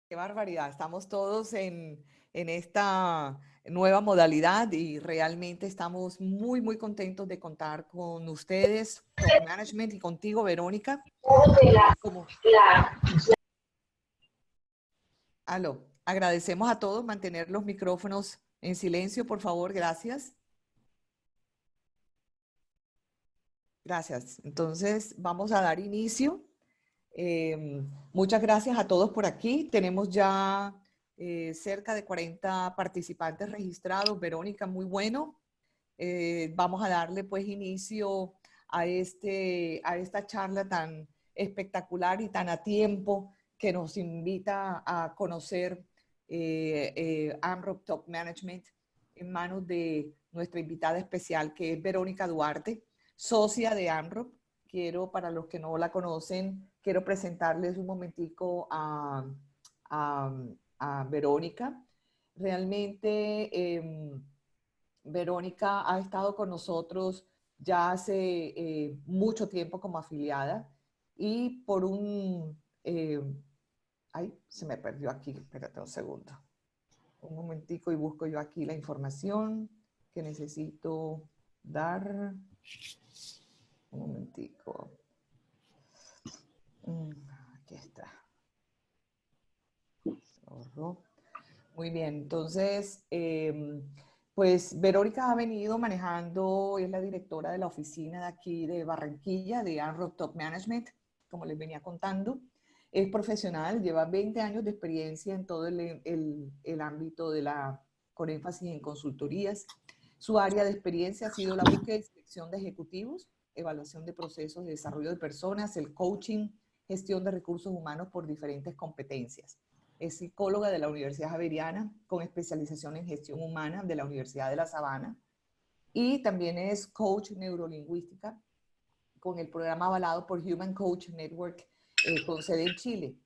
Qué barbaridad, estamos todos en esta nueva modalidad y realmente estamos muy, muy contentos de contar con ustedes, Top Management, y contigo, Verónica. Como, aló, agradecemos a todos mantener los micrófonos en silencio, por favor, gracias. Gracias. Entonces, vamos a dar inicio. Muchas gracias a todos por aquí. Tenemos ya cerca de 40 participantes registrados. Verónica, muy bueno. Vamos a darle pues inicio a esta charla tan espectacular y tan a tiempo que nos invita a conocer AMROP Top Management en manos de nuestra invitada especial, que es Verónica Duarte, socia de AMROP. Quiero, para los que no la conocen, quiero presentarles un momentico a, a Verónica. Realmente Verónica ha estado con nosotros ya hace mucho tiempo como afiliada y por ay, se me perdió aquí, espérate un segundo. Un momentico y busco yo aquí la información que necesito dar. Un momentico. Aquí está. Muy bien, entonces, pues Verónica ha venido manejando, es la directora de la oficina de aquí de Barranquilla, de AMROP Top Management, como les venía contando. Es profesional, lleva 20 años de experiencia en todo el ámbito con énfasis en consultorías. Su área de experiencia ha sido la búsqueda y selección de ejecutivos, evaluación de procesos de desarrollo de personas, el coaching, gestión de recursos humanos por diferentes competencias. Es psicóloga de la Universidad Javeriana con especialización en gestión humana de la Universidad de La Sabana y también es coach neurolingüística con el programa avalado por Human Coach Network con sede en Chile.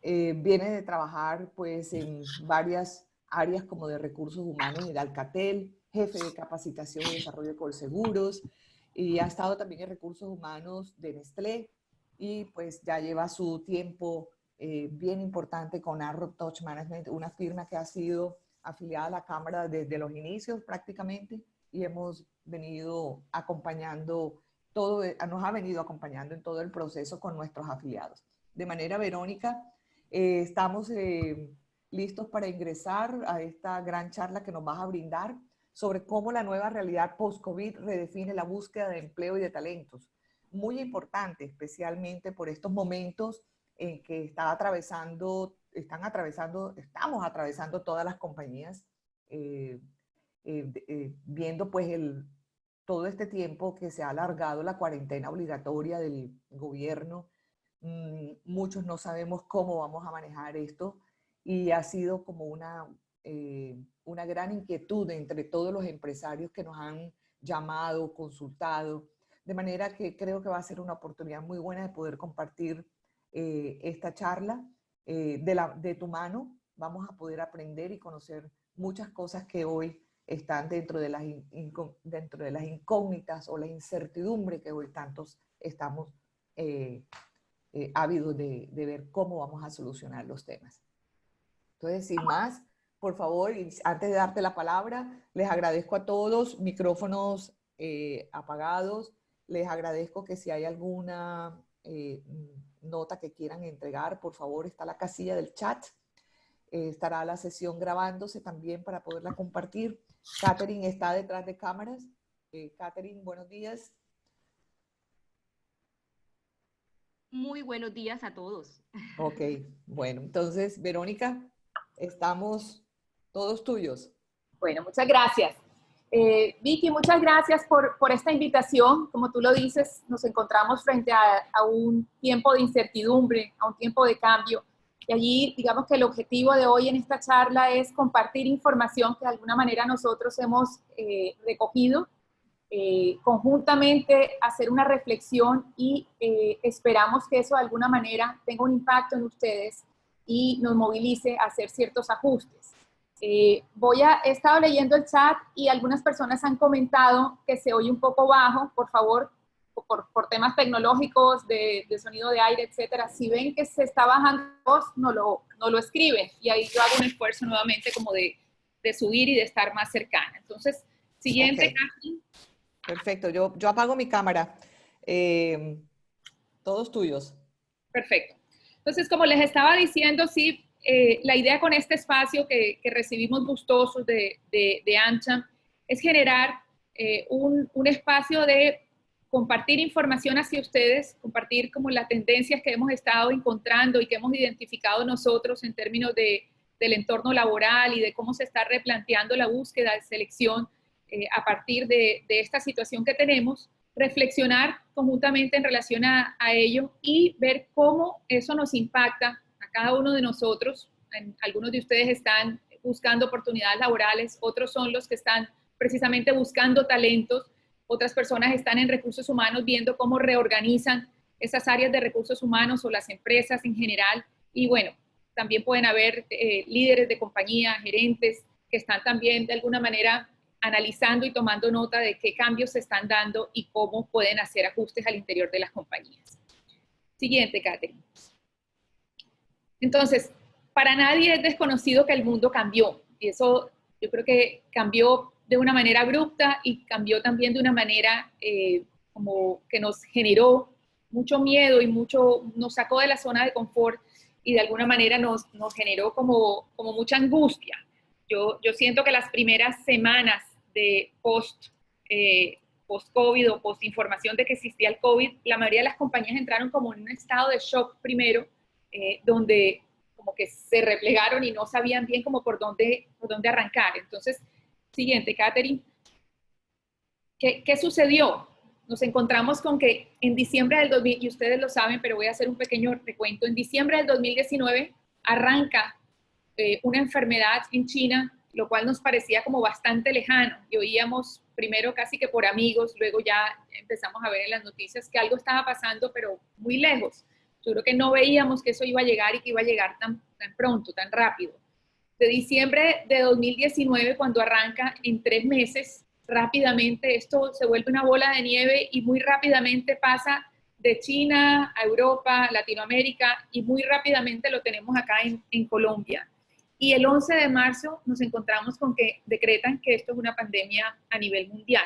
Viene de trabajar pues en varias áreas como de recursos humanos en Alcatel, jefe de capacitación y desarrollo de Colseguros, y ha estado también en recursos humanos de Nestlé y pues ya lleva su tiempo bien importante con AMROP Top Management, una firma que ha sido afiliada a la Cámara desde los inicios prácticamente y hemos venido acompañando nos ha venido acompañando en todo el proceso con nuestros afiliados. De manera, Verónica, estamos listos para ingresar a esta gran charla que nos vas a brindar sobre cómo la nueva realidad post-COVID redefine la búsqueda de empleo y de talentos. Muy importante, especialmente por estos momentos en que estamos atravesando todas las compañías, viendo pues todo este tiempo que se ha alargado la cuarentena obligatoria del gobierno. Muchos no sabemos cómo vamos a manejar esto y ha sido como una gran inquietud entre todos los empresarios que nos han llamado, consultado, de manera que creo que va a ser una oportunidad muy buena de poder compartir esta charla de tu mano. Vamos a poder aprender y conocer muchas cosas que hoy están dentro de las incógnitas o la incertidumbre que hoy tantos estamos ávidos de ver cómo vamos a solucionar los temas. Entonces, sin más, por favor, antes de darte la palabra, les agradezco a todos, micrófonos apagados, les agradezco que si hay alguna nota que quieran entregar, por favor, está la casilla del chat, estará la sesión grabándose también para poderla compartir. Catherine está detrás de cámaras. Catherine, buenos días. Muy buenos días a todos. Ok, bueno, entonces, Verónica, estamos todos tuyos. Bueno, muchas gracias. Vicky, muchas gracias por esta invitación. Como tú lo dices, nos encontramos frente a un tiempo de incertidumbre, a un tiempo de cambio. Y allí, digamos que el objetivo de hoy en esta charla es compartir información que de alguna manera nosotros hemos recogido, conjuntamente hacer una reflexión y esperamos que eso de alguna manera tenga un impacto en ustedes y nos movilice a hacer ciertos ajustes. He estado leyendo el chat y algunas personas han comentado que se oye un poco bajo. Por favor, por temas tecnológicos, de sonido de aire, etcétera, si ven que se está bajando la voz, no lo escriben. Y ahí yo hago un esfuerzo nuevamente como de subir y de estar más cercana. Entonces, siguiente, Ok. Catherine. Perfecto, yo apago mi cámara. Todos tuyos. Perfecto. Entonces, como les estaba diciendo, sí, la idea con este espacio que recibimos gustosos de AmCham es generar un espacio de compartir información hacia ustedes, compartir como las tendencias que hemos estado encontrando y que hemos identificado nosotros en términos del entorno laboral y de cómo se está replanteando la búsqueda de selección a partir de esta situación que tenemos, reflexionar conjuntamente en relación a ello y ver cómo eso nos impacta a cada uno de nosotros. Algunos de ustedes están buscando oportunidades laborales, otros son los que están precisamente buscando talentos, otras personas están en recursos humanos viendo cómo reorganizan esas áreas de recursos humanos o las empresas en general. Y bueno, también pueden haber líderes de compañía, gerentes, que están también de alguna manera analizando y tomando nota de qué cambios se están dando y cómo pueden hacer ajustes al interior de las compañías. Siguiente, Catherine. Entonces, para nadie es desconocido que el mundo cambió. Y eso yo creo que cambió de una manera abrupta y cambió también de una manera como que nos generó mucho miedo y nos sacó de la zona de confort y de alguna manera nos generó como mucha angustia. Yo siento que las primeras semanas de post-COVID o post-información de que existía el COVID, la mayoría de las compañías entraron como en un estado de shock primero, donde como que se replegaron y no sabían bien como por dónde arrancar. Entonces, siguiente, Catherine. ¿Qué sucedió? Nos encontramos con que en diciembre del 2000, y ustedes lo saben, pero voy a hacer un pequeño recuento, en diciembre del 2019 arranca una enfermedad en China, lo cual nos parecía como bastante lejano, y oíamos primero casi que por amigos, luego ya empezamos a ver en las noticias que algo estaba pasando, pero muy lejos. Yo creo que no veíamos que eso iba a llegar y que iba a llegar tan pronto, tan rápido. De diciembre de 2019, cuando arranca, en 3 meses, rápidamente esto se vuelve una bola de nieve y muy rápidamente pasa de China a Europa, Latinoamérica, y muy rápidamente lo tenemos acá en Colombia. Y el 11 de marzo nos encontramos con que decretan que esto es una pandemia a nivel mundial.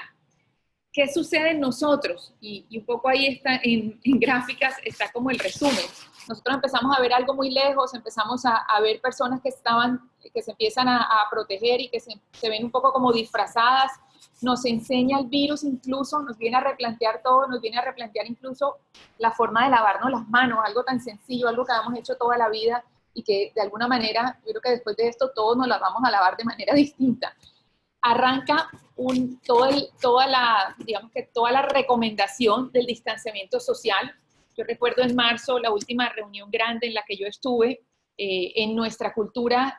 ¿Qué sucede en nosotros? Y un poco ahí está, en gráficas está como el resumen. Nosotros empezamos a ver algo muy lejos, empezamos a ver personas que se empiezan a proteger y que se ven un poco como disfrazadas. Nos enseña el virus incluso, nos viene a replantear todo, nos viene a replantear incluso la forma de lavarnos las manos, algo tan sencillo, algo que habíamos hecho toda la vida y que de alguna manera, yo creo que después de esto todos nos las vamos a lavar de manera distinta. Arranca toda la recomendación del distanciamiento social. Yo recuerdo en marzo la última reunión grande en la que yo estuve, en nuestra cultura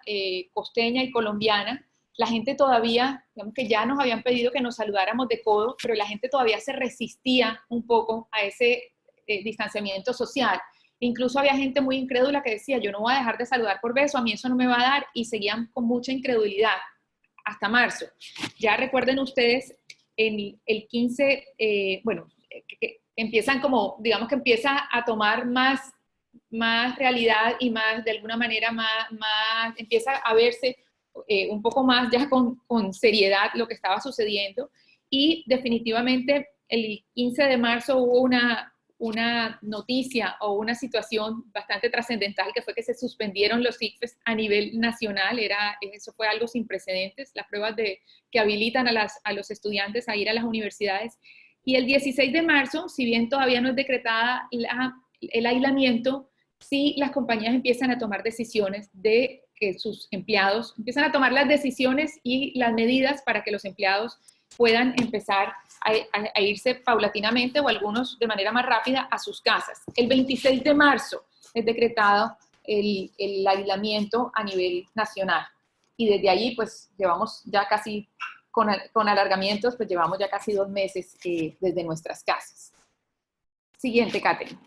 costeña y colombiana, la gente todavía, digamos que ya nos habían pedido que nos saludáramos de codo, pero la gente todavía se resistía un poco a ese distanciamiento social. Incluso había gente muy incrédula que decía, yo no voy a dejar de saludar por beso, a mí eso no me va a dar, y seguían con mucha incredulidad hasta marzo. Ya recuerden ustedes, en el 15, que empiezan como, digamos que empieza a tomar más realidad y más, de alguna manera, empieza a verse un poco más ya con seriedad lo que estaba sucediendo, y definitivamente el 15 de marzo hubo una noticia o una situación bastante trascendental, que fue que se suspendieron los ICFES a nivel nacional. Eso fue algo sin precedentes, las pruebas que habilitan a los estudiantes a ir a las universidades. Y el 16 de marzo, si bien todavía no es decretada el aislamiento, sí las compañías empiezan a tomar decisiones de que sus empleados empiezan a tomar las decisiones y las medidas para que los empleados puedan empezar a irse paulatinamente, o algunos de manera más rápida, a sus casas. El 26 de marzo es decretado el aislamiento a nivel nacional. Y desde allí, pues, llevamos ya casi, con alargamientos, pues llevamos ya casi 2 meses desde nuestras casas. Siguiente, Catherine.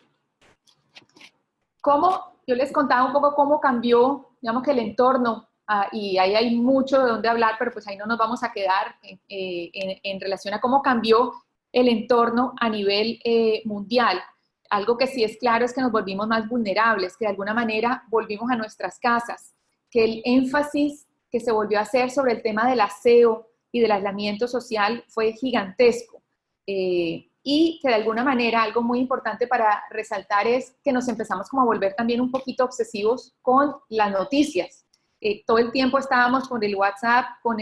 Yo les contaba un poco cómo cambió, digamos que el entorno, y ahí hay mucho de dónde hablar, pero pues ahí no nos vamos a quedar en relación a cómo cambió el entorno a nivel mundial. Algo que sí es claro es que nos volvimos más vulnerables, que de alguna manera volvimos a nuestras casas, que el énfasis que se volvió a hacer sobre el tema del aseo y del aislamiento social fue gigantesco. Y que de alguna manera algo muy importante para resaltar es que nos empezamos como a volver también un poquito obsesivos con las noticias. Todo el tiempo estábamos con el WhatsApp, con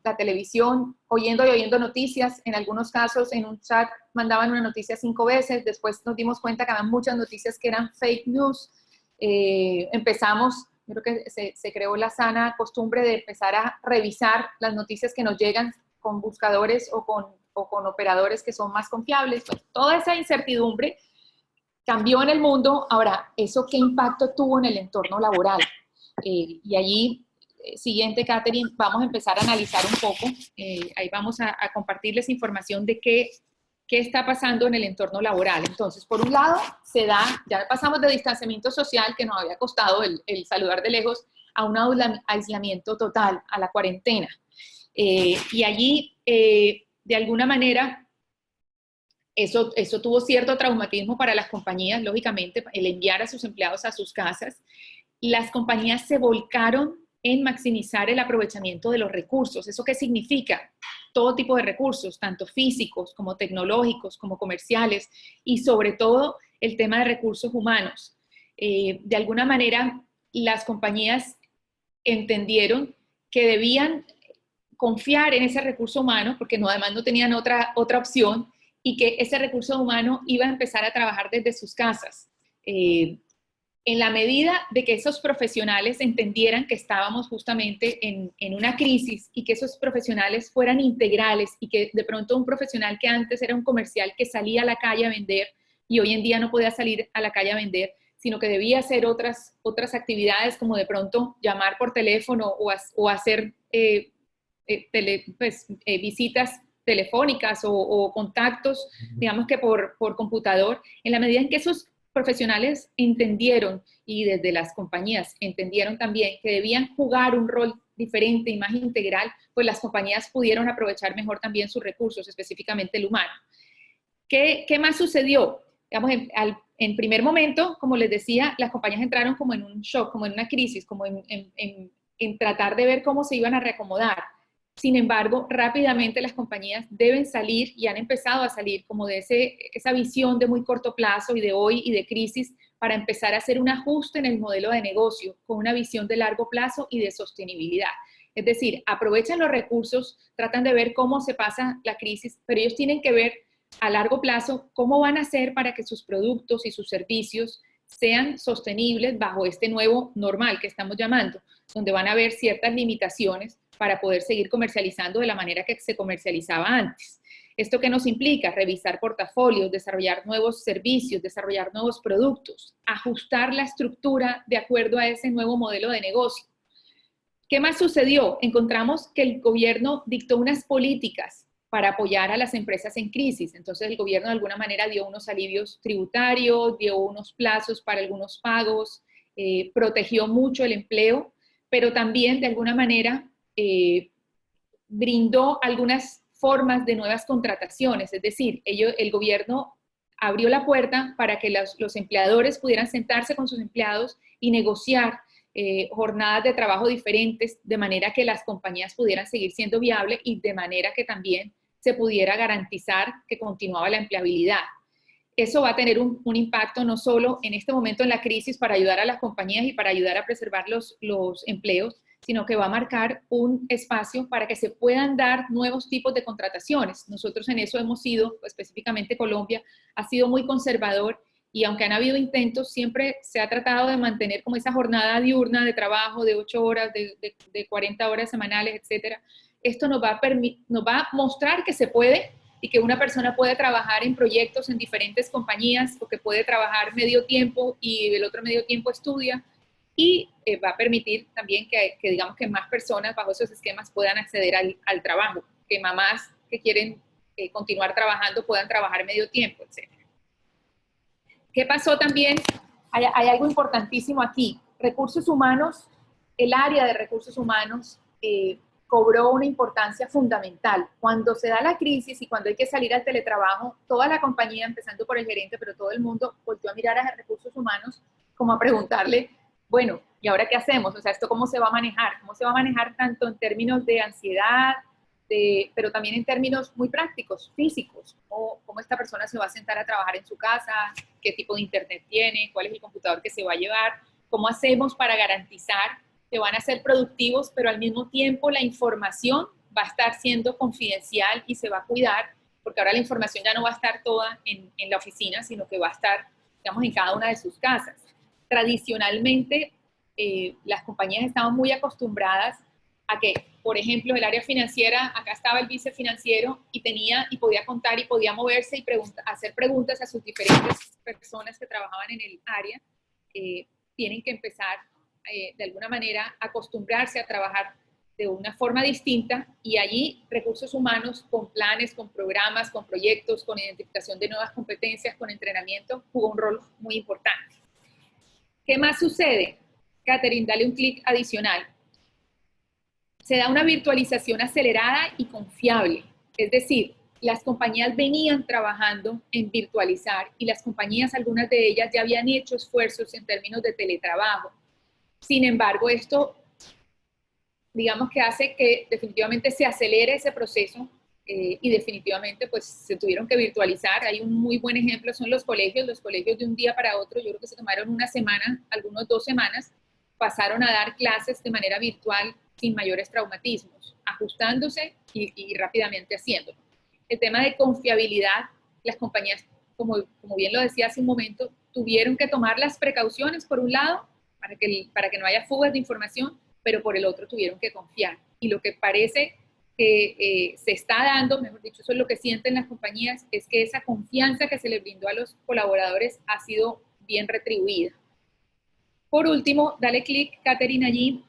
la televisión, oyendo y oyendo noticias. En algunos casos en un chat mandaban una noticia 5 veces, después nos dimos cuenta que había muchas noticias que eran fake news. Empezamos, yo creo que se creó la sana costumbre de empezar a revisar las noticias que nos llegan con buscadores o con operadores que son más confiables. Pues, toda esa incertidumbre cambió en el mundo. Ahora, ¿eso qué impacto tuvo en el entorno laboral? Y allí, siguiente, Catherine, vamos a empezar a analizar un poco. Ahí vamos a compartirles información de qué está pasando en el entorno laboral. Entonces, por un lado, ya pasamos de distanciamiento social, que nos había costado el saludar de lejos, a un aislamiento total, a la cuarentena. Y allí, de alguna manera, eso tuvo cierto traumatismo para las compañías, lógicamente, el enviar a sus empleados a sus casas. Las compañías se volcaron en maximizar el aprovechamiento de los recursos. ¿Eso qué significa? Todo tipo de recursos, tanto físicos como tecnológicos, como comerciales, y sobre todo el tema de recursos humanos. De alguna manera, las compañías entendieron que debían confiar en ese recurso humano, porque además no tenían otra opción, y que ese recurso humano iba a empezar a trabajar desde sus casas. En la medida de que esos profesionales entendieran que estábamos justamente en una crisis y que esos profesionales fueran integrales y que de pronto un profesional que antes era un comercial que salía a la calle a vender y hoy en día no podía salir a la calle a vender, sino que debía hacer otras actividades como de pronto llamar por teléfono o hacer visitas telefónicas o contactos, digamos que por computador. En la medida en que esos profesionales entendieron y desde las compañías entendieron también que debían jugar un rol diferente y más integral, pues las compañías pudieron aprovechar mejor también sus recursos, específicamente el humano. ¿Qué más sucedió? Digamos, en primer momento, como les decía, las compañías entraron como en un shock, como en una crisis, como en tratar de ver cómo se iban a reacomodar. Sin embargo, rápidamente las compañías deben salir y han empezado a salir como de esa visión de muy corto plazo y de hoy y de crisis para empezar a hacer un ajuste en el modelo de negocio con una visión de largo plazo y de sostenibilidad. Es decir, aprovechan los recursos, tratan de ver cómo se pasa la crisis, pero ellos tienen que ver a largo plazo cómo van a hacer para que sus productos y sus servicios sean sostenibles bajo este nuevo normal que estamos llamando, donde van a haber ciertas limitaciones para poder seguir comercializando de la manera que se comercializaba antes. ¿Esto qué nos implica? Revisar portafolios, desarrollar nuevos servicios, desarrollar nuevos productos, ajustar la estructura de acuerdo a ese nuevo modelo de negocio. ¿Qué más sucedió? Encontramos que el gobierno dictó unas políticas para apoyar a las empresas en crisis. Entonces el gobierno de alguna manera dio unos alivios tributarios, dio unos plazos para algunos pagos, protegió mucho el empleo, pero también de alguna manera brindó algunas formas de nuevas contrataciones, es decir, el gobierno abrió la puerta para que los empleadores pudieran sentarse con sus empleados y negociar jornadas de trabajo diferentes, de manera que las compañías pudieran seguir siendo viables y de manera que también se pudiera garantizar que continuaba la empleabilidad. Eso va a tener un impacto no solo en este momento en la crisis para ayudar a las compañías y para ayudar a preservar los empleos, sino que va a marcar un espacio para que se puedan dar nuevos tipos de contrataciones. Nosotros en eso hemos sido, específicamente Colombia, ha sido muy conservador y aunque han habido intentos, siempre se ha tratado de mantener como esa jornada diurna de trabajo de 8 horas, de 40 horas semanales, etcétera. Esto nos va a mostrar que se puede y que una persona puede trabajar en proyectos en diferentes compañías o que puede trabajar medio tiempo y el otro medio tiempo estudia y va a permitir también que digamos que más personas bajo esos esquemas puedan acceder al trabajo, que mamás que quieren continuar trabajando puedan trabajar medio tiempo, etc. ¿Qué pasó también? Hay algo importantísimo aquí. Recursos humanos, el área de recursos humanos cobró una importancia fundamental. Cuando se da la crisis y cuando hay que salir al teletrabajo, toda la compañía, empezando por el gerente, pero todo el mundo volvió a mirar a recursos humanos como a preguntarle, bueno, ¿y ahora qué hacemos? O sea, ¿esto cómo se va a manejar? ¿Cómo se va a manejar tanto en términos de ansiedad, pero también en términos muy prácticos, físicos? ¿Cómo esta persona se va a sentar a trabajar en su casa? ¿Qué tipo de internet tiene? ¿Cuál es el computador que se va a llevar? ¿Cómo hacemos para garantizar que van a ser productivos, pero al mismo tiempo la información va a estar siendo confidencial y se va a cuidar? Porque ahora la información ya no va a estar toda en la oficina, sino que va a estar, digamos, en cada una de sus casas. Tradicionalmente, las compañías estaban muy acostumbradas a que, por ejemplo, el área financiera, acá estaba el vicefinanciero y podía contar y podía moverse y hacer preguntas a sus diferentes personas que trabajaban en el área. Tienen que empezar de alguna manera acostumbrarse a trabajar de una forma distinta, y allí recursos humanos con planes, con programas, con proyectos, con identificación de nuevas competencias, con entrenamiento, jugó un rol muy importante. ¿Qué más sucede? Catherine, dale un clic adicional. Se da una virtualización acelerada y confiable, es decir, las compañías venían trabajando en virtualizar y las compañías, algunas de ellas ya habían hecho esfuerzos en términos de teletrabajo. Sin embargo, esto, digamos que hace que definitivamente se acelere ese proceso y definitivamente pues se tuvieron que virtualizar. Hay un muy buen ejemplo, son los colegios de un día para otro, yo creo que se tomaron una semana, algunos 2 semanas, pasaron a dar clases de manera virtual sin mayores traumatismos, ajustándose y rápidamente haciéndolo. El tema de confiabilidad, las compañías, como bien lo decía hace un momento, tuvieron que tomar las precauciones por un lado, para que no haya fugas de información, pero por el otro tuvieron que confiar. Y lo que parece que se está dando, mejor dicho, eso es lo que sienten las compañías, es que esa confianza que se les brindó a los colaboradores ha sido bien retribuida. Por último, dale clic, Catherine, allí.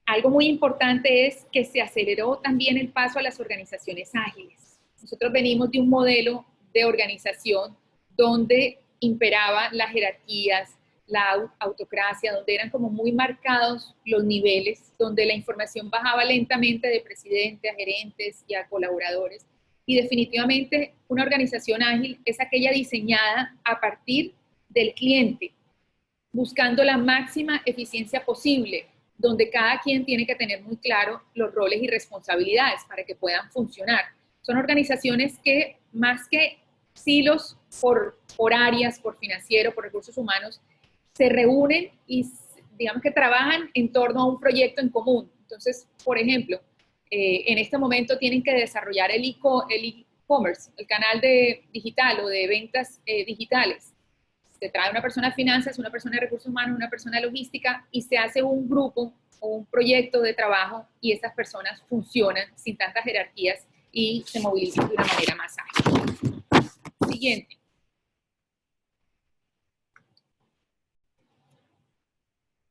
Algo muy importante es que se aceleró también el paso a las organizaciones ágiles. Nosotros venimos de un modelo de organización donde imperaban las jerarquías, la autocracia, donde eran como muy marcados los niveles, donde la información bajaba lentamente de presidente a gerentes y a colaboradores. Y definitivamente una organización ágil es aquella diseñada a partir del cliente, buscando la máxima eficiencia posible, donde cada quien tiene que tener muy claro los roles y responsabilidades para que puedan funcionar. Son organizaciones que, más que silos por áreas, por financiero, por recursos humanos, se reúnen y digamos que trabajan en torno a un proyecto en común. Entonces, por ejemplo, en este momento tienen que desarrollar el e-commerce, el canal digital o de ventas digitales. Se trae una persona de finanzas, una persona de recursos humanos, una persona de logística y se hace un grupo o un proyecto de trabajo y estas personas funcionan sin tantas jerarquías y se movilizan de una manera más ágil. Siguiente.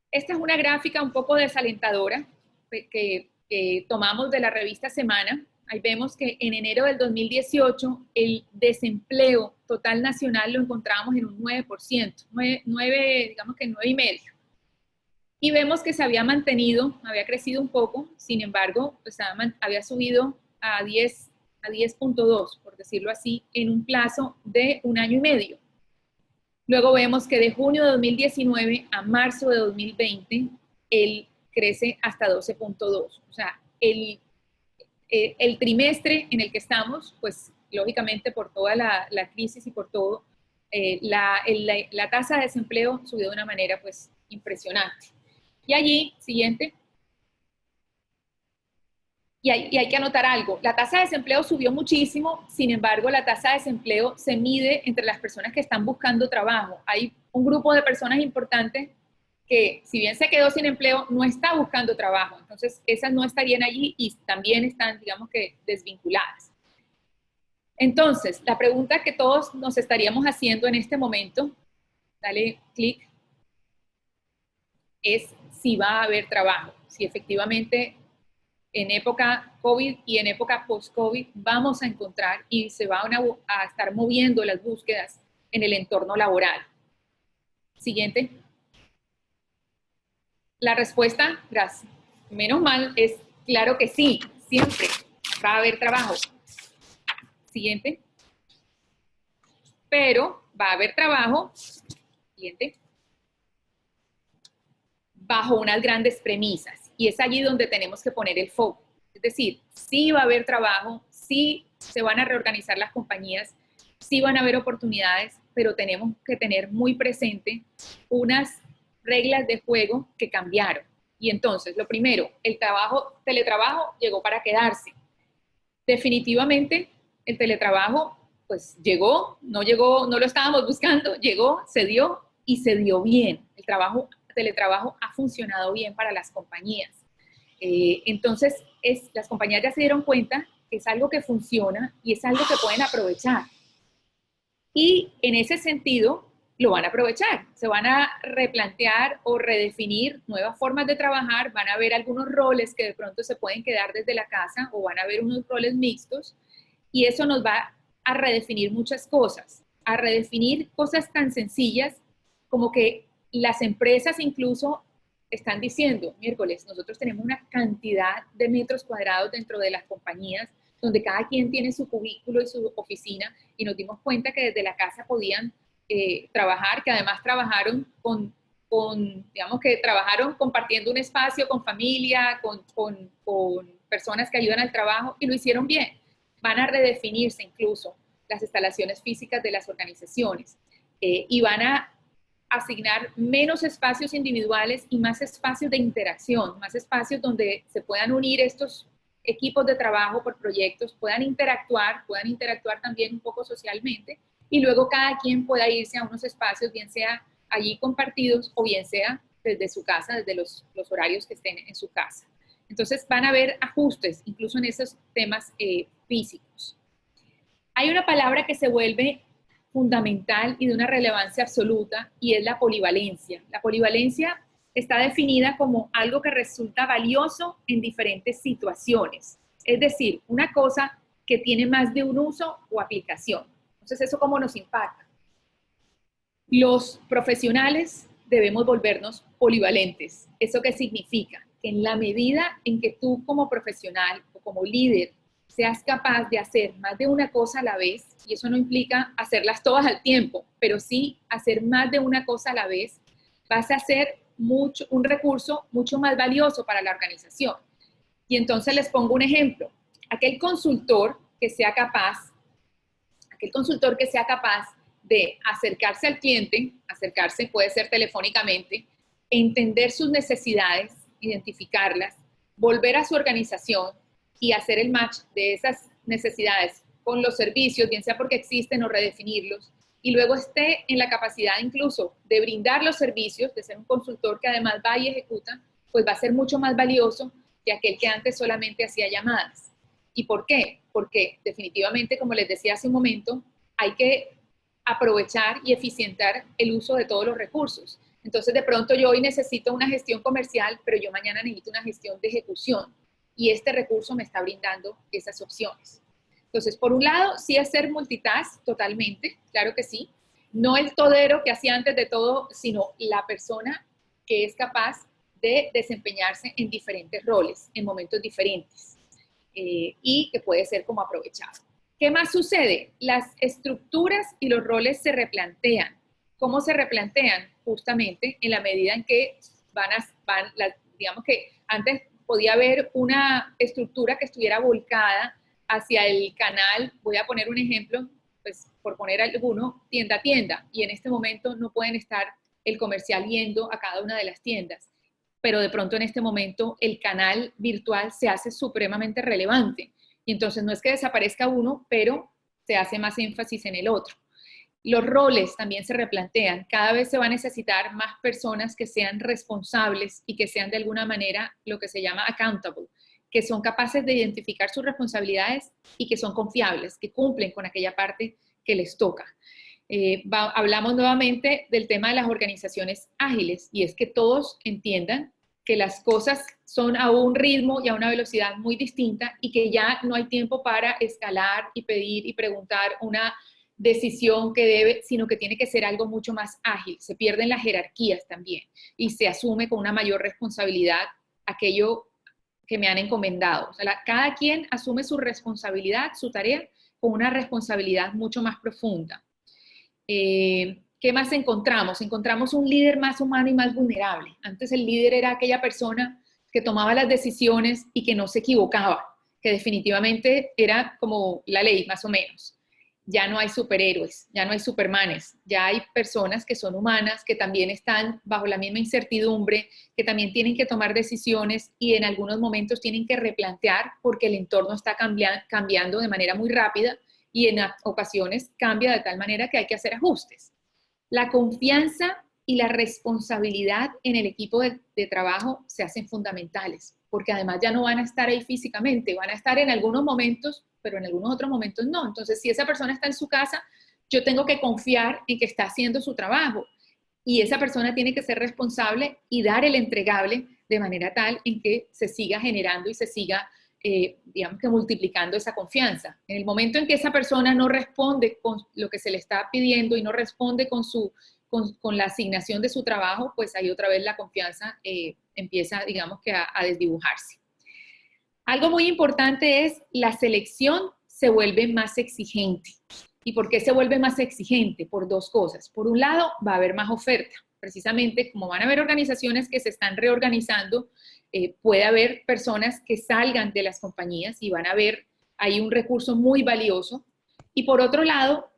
Esta es una gráfica un poco desalentadora que tomamos de la revista Semana. Ahí vemos que en enero del 2018 el desempleo total nacional lo encontrábamos en un 9%, digamos que 9,5%. Y vemos que se había mantenido, había crecido un poco, sin embargo, pues había subido a 10.2, por decirlo así, en un plazo de 1 año y medio. Luego vemos que de junio de 2019 a marzo de 2020, él crece hasta 12.2. O sea, el trimestre en el que estamos, pues lógicamente por toda la crisis y por todo, la tasa de desempleo subió de una manera pues impresionante. Y allí, siguiente. Y hay que anotar algo, la tasa de desempleo subió muchísimo, sin embargo la tasa de desempleo se mide entre las personas que están buscando trabajo. Hay un grupo de personas importantes que, si bien se quedó sin empleo, no está buscando trabajo, entonces esas no estarían allí y también están, digamos que, desvinculadas. Entonces, la pregunta que todos nos estaríamos haciendo en este momento, dale clic, es si va a haber trabajo, si efectivamente en época COVID y en época post-COVID vamos a encontrar y se van a estar moviendo las búsquedas en el entorno laboral. Siguiente. La respuesta, gracias, menos mal, es Claro que sí, siempre va a haber trabajo. Siguiente. Pero va a haber trabajo, siguiente, bajo unas grandes premisas. Y es allí donde tenemos que poner el foco. Es decir, sí va a haber trabajo, sí se van a reorganizar las compañías, sí van a haber oportunidades, pero tenemos que tener muy presente unas reglas de juego que cambiaron. Y entonces, lo primero, el teletrabajo llegó para quedarse. Definitivamente, el teletrabajo, pues llegó, no lo estábamos buscando, llegó, se dio y se dio bien. El teletrabajo ha funcionado bien para las compañías. Entonces, las compañías ya se dieron cuenta que es algo que funciona y es algo que pueden aprovechar. Y en ese sentido, lo van a aprovechar. Se van a replantear o redefinir nuevas formas de trabajar, van a haber algunos roles que de pronto se pueden quedar desde la casa o van a haber unos roles mixtos y eso nos va a redefinir muchas cosas, a redefinir cosas tan sencillas como que las empresas incluso están diciendo, miércoles, nosotros tenemos una cantidad de metros cuadrados dentro de las compañías donde cada quien tiene su cubículo y su oficina y nos dimos cuenta que desde la casa podían trabajar, que además trabajaron digamos que trabajaron compartiendo un espacio con familia, con personas que ayudan al trabajo y lo hicieron bien. Van a redefinirse incluso las instalaciones físicas de las organizaciones y van a asignar menos espacios individuales y más espacios de interacción, más espacios donde se puedan unir estos equipos de trabajo por proyectos, puedan interactuar también un poco socialmente y luego cada quien pueda irse a unos espacios, bien sea allí compartidos o bien sea desde su casa, desde los horarios que estén en su casa. Entonces van a haber ajustes, incluso en esos temas físicos. Hay una palabra que se vuelve fundamental y de una relevancia absoluta y es la polivalencia. La polivalencia está definida como algo que resulta valioso en diferentes situaciones. Es decir, una cosa que tiene más de un uso o aplicación. Entonces, ¿eso cómo nos impacta? Los profesionales debemos volvernos polivalentes. ¿Eso qué significa? Que en la medida en que tú como profesional o como líder seas capaz de hacer más de una cosa a la vez, y eso no implica hacerlas todas al tiempo, pero sí hacer más de una cosa a la vez, vas a ser un recurso mucho más valioso para la organización. Y entonces les pongo un ejemplo. Aquel consultor que sea capaz de acercarse al cliente, acercarse puede ser telefónicamente, entender sus necesidades, identificarlas, volver a su organización y hacer el match de esas necesidades con los servicios, bien sea porque existen o redefinirlos, y luego esté en la capacidad incluso de brindar los servicios, de ser un consultor que además va y ejecuta, pues va a ser mucho más valioso que aquel que antes solamente hacía llamadas. ¿Y por qué? Porque definitivamente, como les decía hace un momento, hay que aprovechar y eficientar el uso de todos los recursos. Entonces, de pronto yo hoy necesito una gestión comercial, pero yo mañana necesito una gestión de ejecución. Y este recurso me está brindando esas opciones. Entonces, por un lado, sí es ser multitask totalmente, claro que sí. No el todero que hacía antes de todo, sino la persona que es capaz de desempeñarse en diferentes roles, en momentos diferentes, y que puede ser como aprovechado. ¿Qué más sucede? Las estructuras y los roles se replantean. ¿Cómo se replantean? Justamente en la medida en que digamos que antes podía haber una estructura que estuviera volcada hacia el canal, voy a poner un ejemplo, pues por poner alguno, tienda a tienda, y en este momento no pueden estar el comercial yendo a cada una de las tiendas, pero de pronto en este momento el canal virtual se hace supremamente relevante, y entonces no es que desaparezca uno, pero se hace más énfasis en el otro. Los roles también se replantean. Cada vez se va a necesitar más personas que sean responsables y que sean de alguna manera lo que se llama accountable, que son capaces de identificar sus responsabilidades y que son confiables, que cumplen con aquella parte que les toca. Hablamos nuevamente del tema de las organizaciones ágiles y es que todos entiendan que las cosas son a un ritmo y a una velocidad muy distinta y que ya no hay tiempo para escalar y pedir y preguntar una decisión sino que tiene que ser algo mucho más ágil. Se pierden las jerarquías también y se asume con una mayor responsabilidad aquello que me han encomendado. O sea, cada quien asume su responsabilidad, su tarea, con una responsabilidad mucho más profunda. ¿Qué más encontramos? Encontramos un líder más humano y más vulnerable. Antes el líder era aquella persona que tomaba las decisiones y que no se equivocaba, que definitivamente era como la ley, más o menos. Ya no hay superhéroes, ya no hay supermanes, ya hay personas que son humanas, que también están bajo la misma incertidumbre, que también tienen que tomar decisiones y en algunos momentos tienen que replantear porque el entorno está cambiando de manera muy rápida y en ocasiones cambia de tal manera que hay que hacer ajustes. La confianza y la responsabilidad en el equipo de trabajo se hacen fundamentales, porque además ya no van a estar ahí físicamente, van a estar en algunos momentos, pero en algunos otros momentos no. Entonces, si esa persona está en su casa, yo tengo que confiar en que está haciendo su trabajo y esa persona tiene que ser responsable y dar el entregable de manera tal en que se siga generando y se siga, digamos que multiplicando esa confianza. En el momento en que esa persona no responde con lo que se le está pidiendo y no responde con la asignación de su trabajo, pues ahí otra vez la confianza empieza, digamos que a desdibujarse. Algo muy importante es la selección se vuelve más exigente. ¿Y por qué se vuelve más exigente? Por dos cosas. Por un lado, va a haber más oferta. Precisamente como van a haber organizaciones que se están reorganizando, puede haber personas que salgan de las compañías y van a ver ahí un recurso muy valioso. Y por otro lado,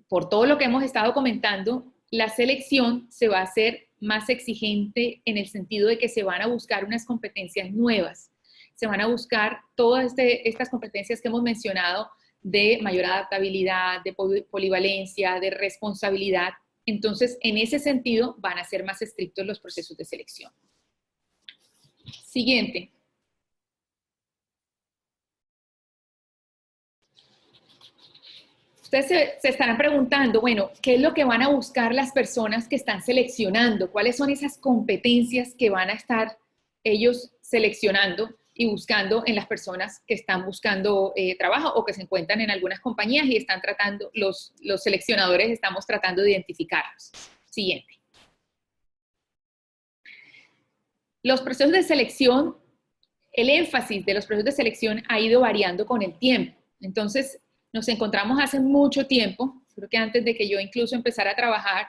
por todo lo que hemos estado comentando, la selección se va a hacer más exigente en el sentido de que se van a buscar unas competencias nuevas. Se van a buscar todas estas competencias que hemos mencionado de mayor adaptabilidad, de polivalencia, de responsabilidad. Entonces, en ese sentido, van a ser más estrictos los procesos de selección. Siguiente. Ustedes se estarán preguntando, bueno, ¿qué es lo que van a buscar las personas que están seleccionando? ¿Cuáles son esas competencias que van a estar ellos seleccionando y buscando en las personas que están buscando trabajo o que se encuentran en algunas compañías y están tratando, los seleccionadores estamos tratando de identificarlos? Siguiente. Los procesos de selección, el énfasis de los procesos de selección ha ido variando con el tiempo. Entonces, nos encontramos hace mucho tiempo, creo que antes de que yo incluso empezara a trabajar,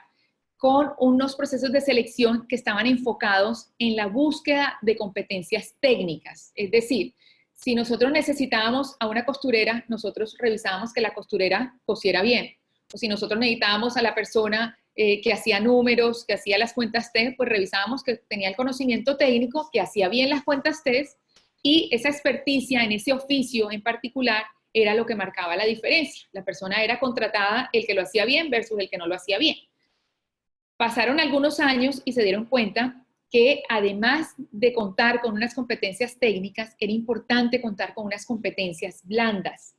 con unos procesos de selección que estaban enfocados en la búsqueda de competencias técnicas. Es decir, si nosotros necesitábamos a una costurera, nosotros revisábamos que la costurera cosiera bien. O si nosotros necesitábamos a la persona que hacía números, que hacía las cuentas TES, pues revisábamos que tenía el conocimiento técnico, que hacía bien las cuentas TES, y esa experticia en ese oficio en particular era lo que marcaba la diferencia. La persona era contratada el que lo hacía bien versus el que no lo hacía bien. Pasaron algunos años y se dieron cuenta que además de contar con unas competencias técnicas, era importante contar con unas competencias blandas.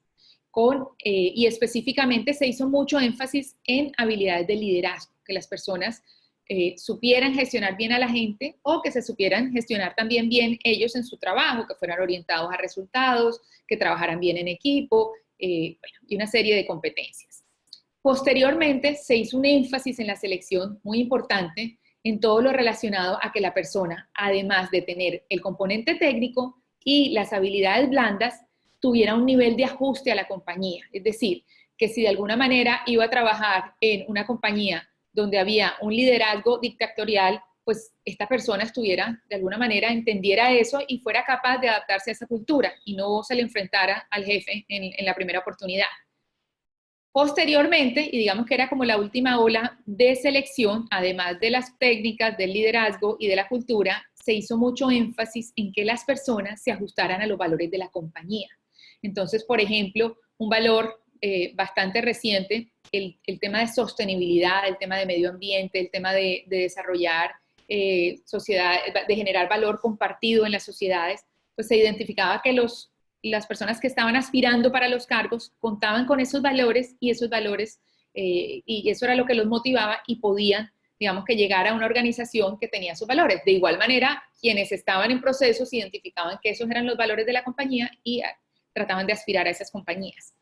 Y específicamente se hizo mucho énfasis en habilidades de liderazgo, que las personas supieran gestionar bien a la gente o que se supieran gestionar también bien ellos en su trabajo, que fueran orientados a resultados, que trabajaran bien en equipo, y una serie de competencias. Posteriormente se hizo un énfasis en la selección muy importante en todo lo relacionado a que la persona, además de tener el componente técnico y las habilidades blandas, tuviera un nivel de ajuste a la compañía. Es decir, que si de alguna manera iba a trabajar en una compañía donde había un liderazgo dictatorial, pues esta persona estuviera, de alguna manera, entendiera eso y fuera capaz de adaptarse a esa cultura y no se le enfrentara al jefe en la primera oportunidad. Posteriormente, y digamos que era como la última ola de selección, además de las técnicas, del liderazgo y de la cultura, se hizo mucho énfasis en que las personas se ajustaran a los valores de la compañía. Entonces, por ejemplo, un valor bastante reciente, el tema de sostenibilidad, el tema de medio ambiente, el tema de desarrollar sociedad, de generar valor compartido en las sociedades, pues se identificaba que las personas que estaban aspirando para los cargos contaban con esos valores y eso era lo que los motivaba y podían, digamos, que llegar a una organización que tenía sus valores. De igual manera, quienes estaban en procesos identificaban que esos eran los valores de la compañía y trataban de aspirar a esas compañías.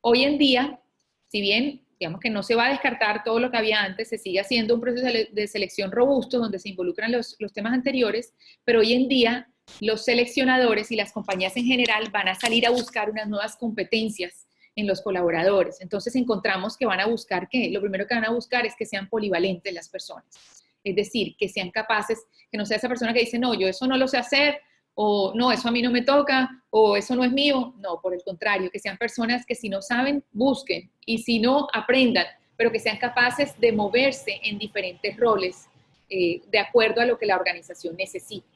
Hoy en día, si bien, digamos que no se va a descartar todo lo que había antes, se sigue haciendo un proceso de selección robusto donde se involucran los temas anteriores, pero hoy en día los seleccionadores y las compañías en general van a salir a buscar unas nuevas competencias en los colaboradores. Entonces encontramos que van a buscar ¿qué? Lo primero que van a buscar es que sean polivalentes las personas. Es decir, que sean capaces, que no sea esa persona que dice, no, yo eso no lo sé hacer, o no, eso a mí no me toca, o eso no es mío. No, por el contrario, que sean personas que si no saben, busquen, y si no, aprendan, pero que sean capaces de moverse en diferentes roles de acuerdo a lo que la organización necesite.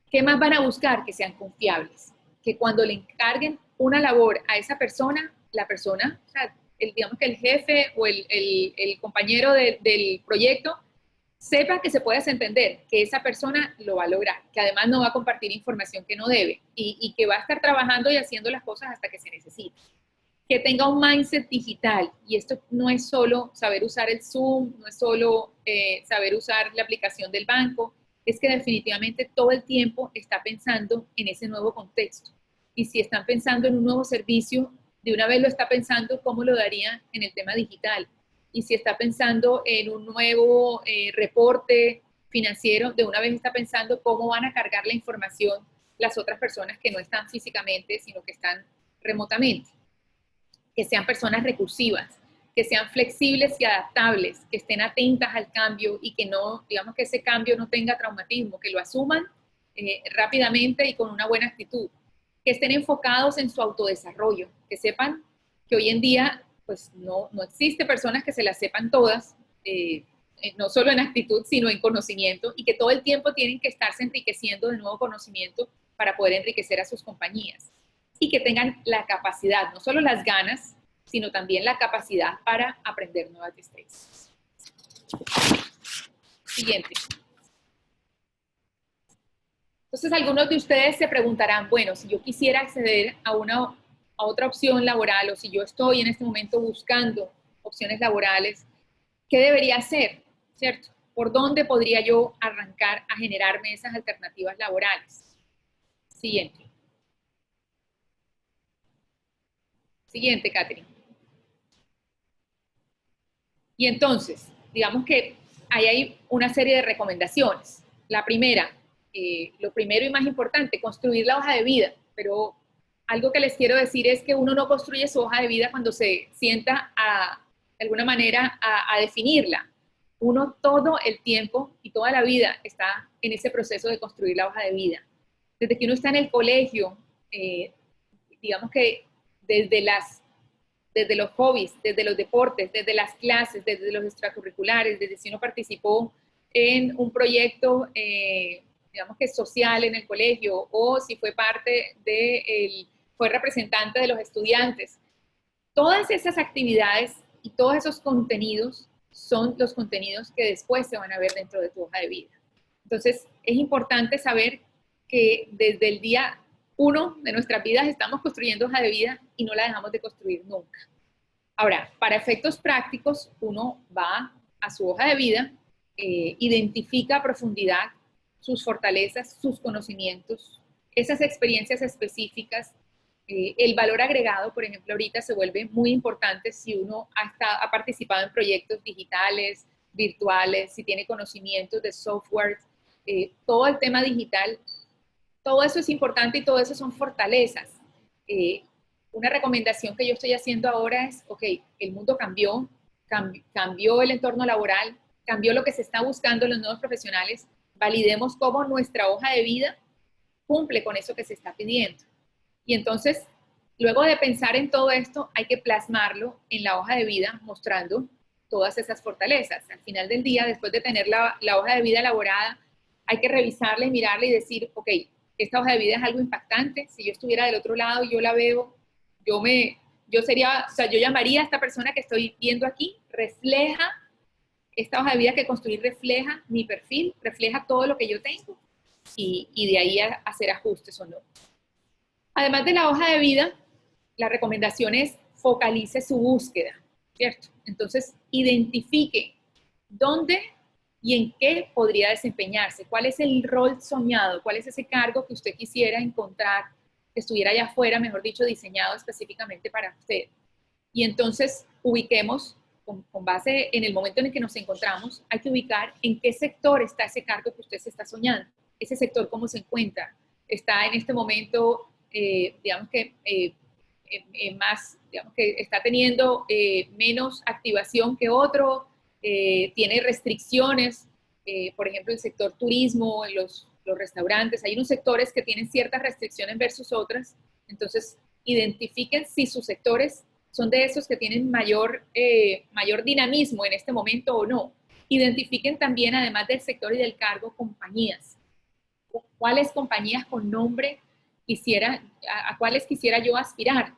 ¿Qué más van a buscar? Que sean confiables, que cuando le encarguen una labor a esa persona, la persona, o sea, digamos que el jefe o el compañero del proyecto, sepa que se puede entender, que esa persona lo va a lograr, que además no va a compartir información que no debe y que va a estar trabajando y haciendo las cosas hasta que se necesite. Que tenga un mindset digital, y esto no es solo saber usar el Zoom, no es solo saber usar la aplicación del banco, es que definitivamente todo el tiempo está pensando en ese nuevo contexto. Y si están pensando en un nuevo servicio, de una vez lo está pensando cómo lo daría en el tema digital. Y si está pensando en un nuevo reporte financiero, de una vez está pensando cómo van a cargar la información las otras personas que no están físicamente, sino que están remotamente. Que sean personas recursivas, que sean flexibles y adaptables, que estén atentas al cambio y que no, digamos que ese cambio no tenga traumatismo, que lo asuman rápidamente y con una buena actitud, que estén enfocados en su autodesarrollo, que sepan que hoy en día pues no existe personas que se las sepan todas, no solo en actitud, sino en conocimiento, y que todo el tiempo tienen que estarse enriqueciendo de nuevo conocimiento para poder enriquecer a sus compañías. Y que tengan la capacidad, no solo las ganas, sino también la capacidad para aprender nuevas destrezas. Siguiente. Entonces, algunos de ustedes se preguntarán, bueno, si yo quisiera acceder a otra opción laboral, o si yo estoy en este momento buscando opciones laborales, ¿qué debería hacer? ¿Cierto? ¿Por dónde podría yo arrancar a generarme esas alternativas laborales? Siguiente. Siguiente, Catherine. Y entonces, digamos que ahí hay una serie de recomendaciones. La primera, lo primero y más importante, construir la hoja de vida. Pero algo que les quiero decir es que uno no construye su hoja de vida cuando se sienta de alguna manera a definirla. Uno todo el tiempo y toda la vida está en ese proceso de construir la hoja de vida. Desde que uno está en el colegio, digamos que desde los hobbies, desde los deportes, desde las clases, desde los extracurriculares, desde si uno participó en un proyecto, digamos que social en el colegio, o si fue fue representante de los estudiantes. Todas esas actividades y todos esos contenidos son los contenidos que después se van a ver dentro de tu hoja de vida. Entonces, es importante saber que desde el día 1 de nuestras vidas estamos construyendo hoja de vida y no la dejamos de construir nunca. Ahora, para efectos prácticos, uno va a su hoja de vida, identifica a profundidad sus fortalezas, sus conocimientos, esas experiencias específicas, el valor agregado, por ejemplo, ahorita se vuelve muy importante si uno ha participado en proyectos digitales, virtuales, si tiene conocimientos de software, todo el tema digital. Todo eso es importante y todo eso son fortalezas. Una recomendación que yo estoy haciendo ahora es, ok, el mundo cambió el entorno laboral, cambió lo que se está buscando en los nuevos profesionales, validemos cómo nuestra hoja de vida cumple con eso que se está pidiendo. Y entonces, luego de pensar en todo esto, hay que plasmarlo en la hoja de vida mostrando todas esas fortalezas. Al final del día, después de tener la hoja de vida elaborada, hay que revisarla y mirarla y decir, ok, esta hoja de vida es algo impactante. Si yo estuviera del otro lado y yo la veo, yo llamaría a esta persona que estoy viendo aquí, esta hoja de vida que construí refleja mi perfil, refleja todo lo que yo tengo y de ahí a hacer ajustes o no. Además de la hoja de vida, la recomendación es focalice su búsqueda, ¿cierto? Entonces, identifique dónde y en qué podría desempeñarse, cuál es el rol soñado, cuál es ese cargo que usted quisiera encontrar, que estuviera allá afuera, mejor dicho, diseñado específicamente para usted. Y entonces ubiquemos, con base en el momento en el que nos encontramos, hay que ubicar en qué sector está ese cargo que usted se está soñando, ese sector cómo se encuentra, está en este momento, digamos que digamos que está teniendo menos activación que otro, tiene restricciones, por ejemplo, el sector turismo, los restaurantes, hay unos sectores que tienen ciertas restricciones versus otras, entonces identifiquen si sus sectores son de esos que tienen mayor dinamismo en este momento o no. Identifiquen también, además del sector y del cargo, compañías. ¿Cuáles compañías con nombre a cuáles quisiera yo aspirar?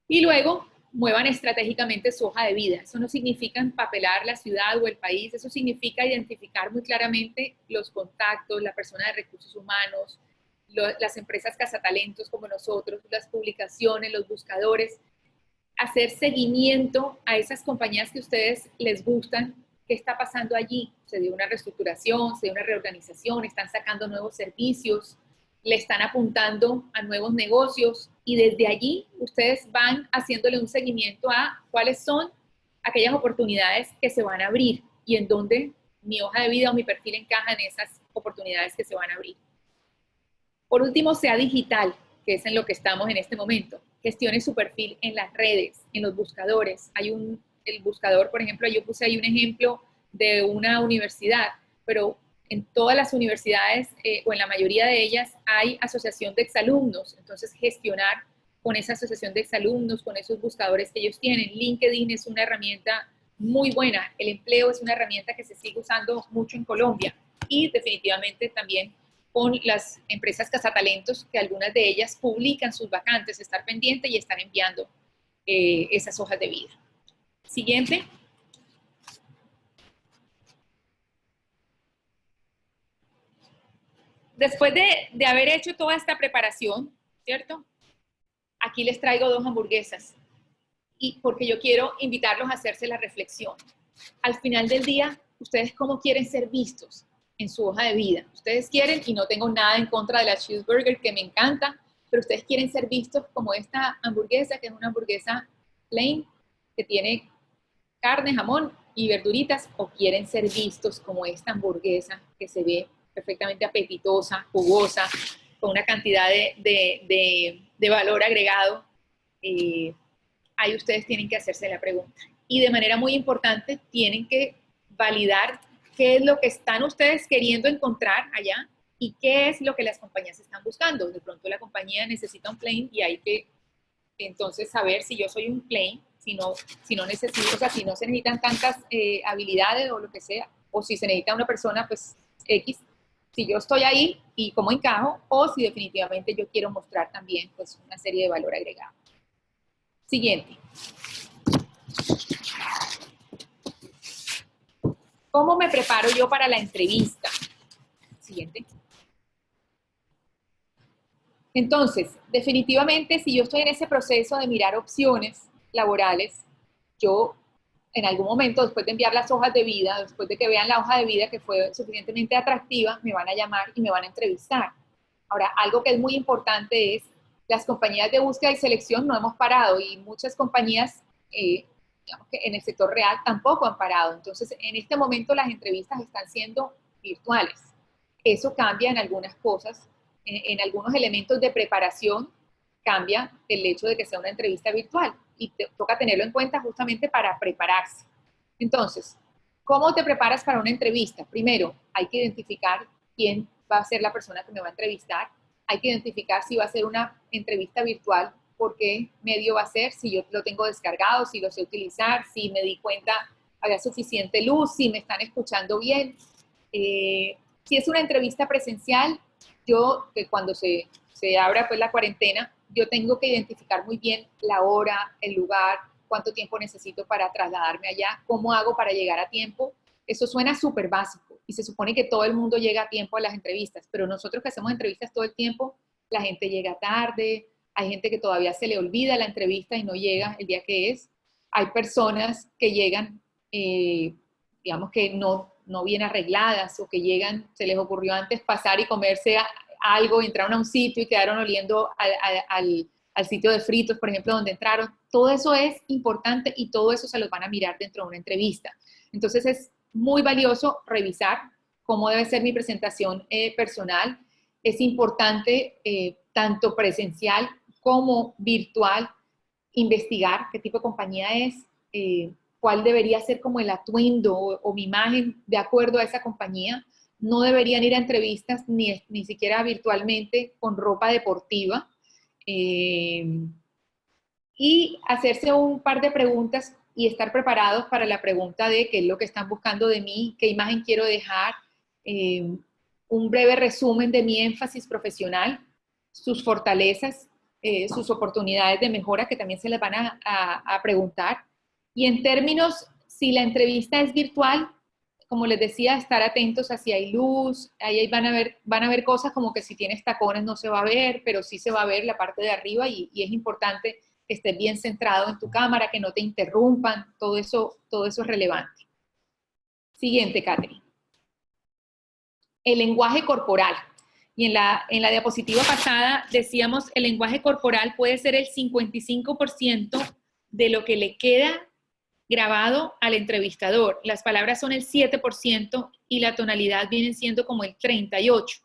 Y luego muevan estratégicamente su hoja de vida. Eso no significa empapelar la ciudad o el país, eso significa identificar muy claramente los contactos, la persona de recursos humanos, las empresas cazatalentos como nosotros, las publicaciones, los buscadores, hacer seguimiento a esas compañías que a ustedes les gustan. ¿Qué está pasando allí? Se dio una reestructuración, se dio una reorganización, están sacando nuevos servicios, le están apuntando a nuevos negocios y desde allí ustedes van haciéndole un seguimiento a cuáles son aquellas oportunidades que se van a abrir y en dónde mi hoja de vida o mi perfil encaja en esas oportunidades que se van a abrir. Por último, sea digital, que es en lo que estamos en este momento. Gestione su perfil en las redes, en los buscadores. El buscador, por ejemplo, yo puse ahí un ejemplo de una universidad, pero en todas las universidades o en la mayoría de ellas hay asociación de exalumnos, entonces gestionar con esa asociación de exalumnos, con esos buscadores que ellos tienen. LinkedIn es una herramienta muy buena, el empleo es una herramienta que se sigue usando mucho en Colombia y definitivamente también con las empresas cazatalentos, que algunas de ellas publican sus vacantes, estar pendiente y estar enviando esas hojas de vida. Siguiente. Después de haber hecho toda esta preparación, ¿cierto? Aquí les traigo 2 hamburguesas. Y porque yo quiero invitarlos a hacerse la reflexión. Al final del día, ¿ustedes cómo quieren ser vistos en su hoja de vida? Ustedes quieren, y no tengo nada en contra de la cheeseburger, que me encanta, pero ustedes quieren ser vistos como esta hamburguesa, que es una hamburguesa plain, que tiene carne, jamón y verduritas, o quieren ser vistos como esta hamburguesa que se ve perfectamente apetitosa, jugosa, con una cantidad de valor agregado. Ahí ustedes tienen que hacerse la pregunta. Y de manera muy importante, tienen que validar qué es lo que están ustedes queriendo encontrar allá y qué es lo que las compañías están buscando. De pronto la compañía necesita un plain y hay que entonces saber si yo soy un plain, si no necesito, o sea, si no se necesitan tantas habilidades o lo que sea, o si se necesita una persona, pues X, si yo estoy ahí y cómo encajo, o si definitivamente yo quiero mostrar también pues una serie de valor agregado. Siguiente. ¿Cómo me preparo yo para la entrevista? Siguiente. Entonces, definitivamente, si yo estoy en ese proceso de mirar opciones laborales, yo en algún momento, después de enviar las hojas de vida, después de que vean la hoja de vida que fue suficientemente atractiva, me van a llamar y me van a entrevistar. Ahora, algo que es muy importante es, las compañías de búsqueda y selección no hemos parado y muchas compañías, digamos que en el sector real tampoco han parado. Entonces, en este momento las entrevistas están siendo virtuales. Eso cambia en algunas cosas, en algunos elementos de preparación, cambia el hecho de que sea una entrevista virtual y toca tenerlo en cuenta justamente para prepararse. Entonces, ¿cómo te preparas para una entrevista? Primero, hay que identificar quién va a ser la persona que me va a entrevistar. Hay que identificar si va a ser una entrevista virtual, por qué medio va a ser, si yo lo tengo descargado, si lo sé utilizar, si me di cuenta había suficiente luz, si me están escuchando bien. Si es una entrevista presencial, yo, que cuando se abra pues la cuarentena, yo tengo que identificar muy bien la hora, el lugar, cuánto tiempo necesito para trasladarme allá, cómo hago para llegar a tiempo. Eso suena súper básico y se supone que todo el mundo llega a tiempo a las entrevistas, pero nosotros que hacemos entrevistas todo el tiempo, la gente llega tarde, hay gente que todavía se le olvida la entrevista y no llega el día que es. Hay personas que llegan, digamos que no bien arregladas o que llegan, se les ocurrió antes pasar y comerse algo, entraron a un sitio y quedaron oliendo al sitio de fritos, por ejemplo, donde entraron. Todo eso es importante y todo eso se los van a mirar dentro de una entrevista. Entonces es muy valioso revisar cómo debe ser mi presentación personal, es importante, tanto presencial como virtual, investigar qué tipo de compañía es, cuál debería ser como el atuendo o mi imagen de acuerdo a esa compañía. No deberían ir a entrevistas ni siquiera virtualmente con ropa deportiva. Y hacerse un par de preguntas y estar preparados para la pregunta de qué es lo que están buscando de mí, qué imagen quiero dejar, un breve resumen de mi énfasis profesional, sus fortalezas, sus oportunidades de mejora que también se les van a preguntar. Y en términos, si la entrevista es virtual, como les decía, estar atentos a si hay luz, ahí van a ver cosas como que si tienes tacones no se va a ver, pero sí se va a ver la parte de arriba y es importante que estés bien centrado en tu cámara, que no te interrumpan, todo eso es relevante. Siguiente, Katherine. El lenguaje corporal. Y en la diapositiva pasada decíamos el lenguaje corporal puede ser el 55% de lo que le queda grabado al entrevistador. Las palabras son el 7% y la tonalidad viene siendo como el 38%.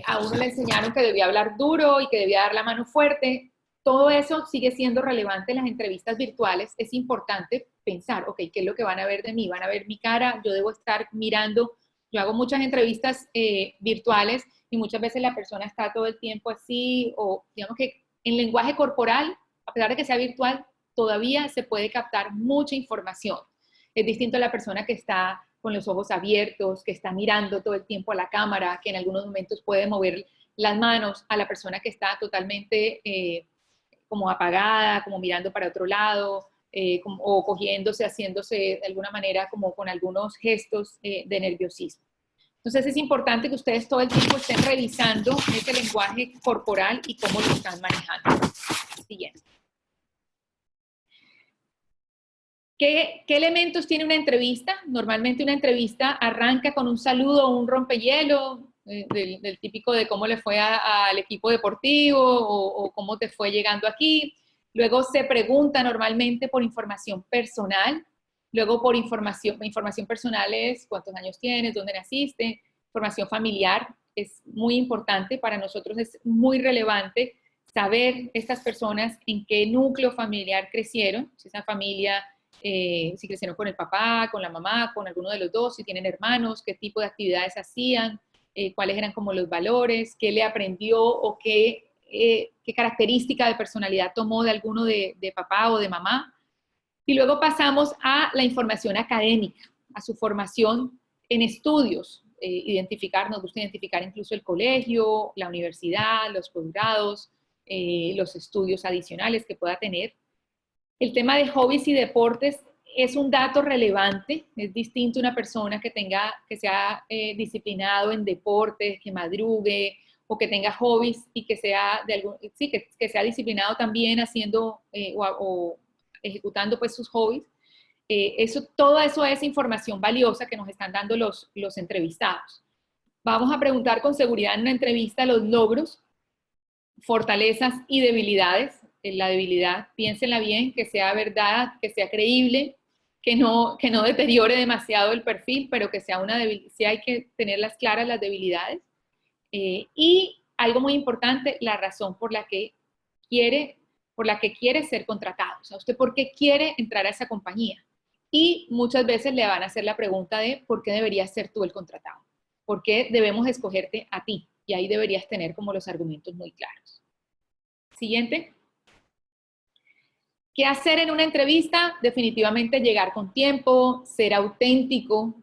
A uno le enseñaron que debía hablar duro y que debía dar la mano fuerte. Todo eso sigue siendo relevante en las entrevistas virtuales. Es importante pensar, ok, ¿qué es lo que van a ver de mí? ¿Van a ver mi cara? Yo debo estar mirando. Yo hago muchas entrevistas virtuales y muchas veces la persona está todo el tiempo así, o digamos que en lenguaje corporal, a pesar de que sea virtual, todavía se puede captar mucha información. Es distinto a la persona que está con los ojos abiertos, que está mirando todo el tiempo a la cámara, que en algunos momentos puede mover las manos, a la persona que está totalmente como apagada, como mirando para otro lado, o cogiéndose, haciéndose de alguna manera como con algunos gestos de nerviosismo. Entonces es importante que ustedes todo el tiempo estén revisando ese lenguaje corporal y cómo lo están manejando. Siguiente. ¿Qué elementos tiene una entrevista? Normalmente una entrevista arranca con un saludo o un rompehielo, del típico de cómo le fue al equipo deportivo o cómo te fue llegando aquí. Luego se pregunta normalmente por información personal. Luego por información personal es cuántos años tienes, dónde naciste. Información familiar es muy importante. Para nosotros es muy relevante saber estas personas en qué núcleo familiar crecieron, si esa familia... si crecieron con el papá, con la mamá, con alguno de los dos, si tienen hermanos, qué tipo de actividades hacían, cuáles eran como los valores, qué le aprendió o qué característica de personalidad tomó de alguno de papá o de mamá. Y luego pasamos a la información académica, a su formación en estudios. Nos gusta identificar incluso el colegio, la universidad, los posgrados, los estudios adicionales que pueda tener. El tema de hobbies y deportes es un dato relevante. Es distinto una persona que sea disciplinado en deportes, que madrugue, o que tenga hobbies y que sea, que sea disciplinado también haciendo o ejecutando pues sus hobbies. Todo eso es información valiosa que nos están dando los entrevistados. Vamos a preguntar con seguridad en una entrevista los logros, fortalezas y debilidades. La debilidad, piénsenla bien, que sea verdad, que sea creíble, que no deteriore demasiado el perfil, pero que sea una debilidad. Sí hay que tenerlas claras las debilidades. Y algo muy importante, la razón por la que quiere ser contratado. O sea, ¿usted por qué quiere entrar a esa compañía? Y muchas veces le van a hacer la pregunta de ¿por qué deberías ser tú el contratado? ¿Por qué debemos escogerte a ti? Y ahí deberías tener como los argumentos muy claros. Siguiente. ¿Qué hacer en una entrevista? Definitivamente llegar con tiempo, ser auténtico,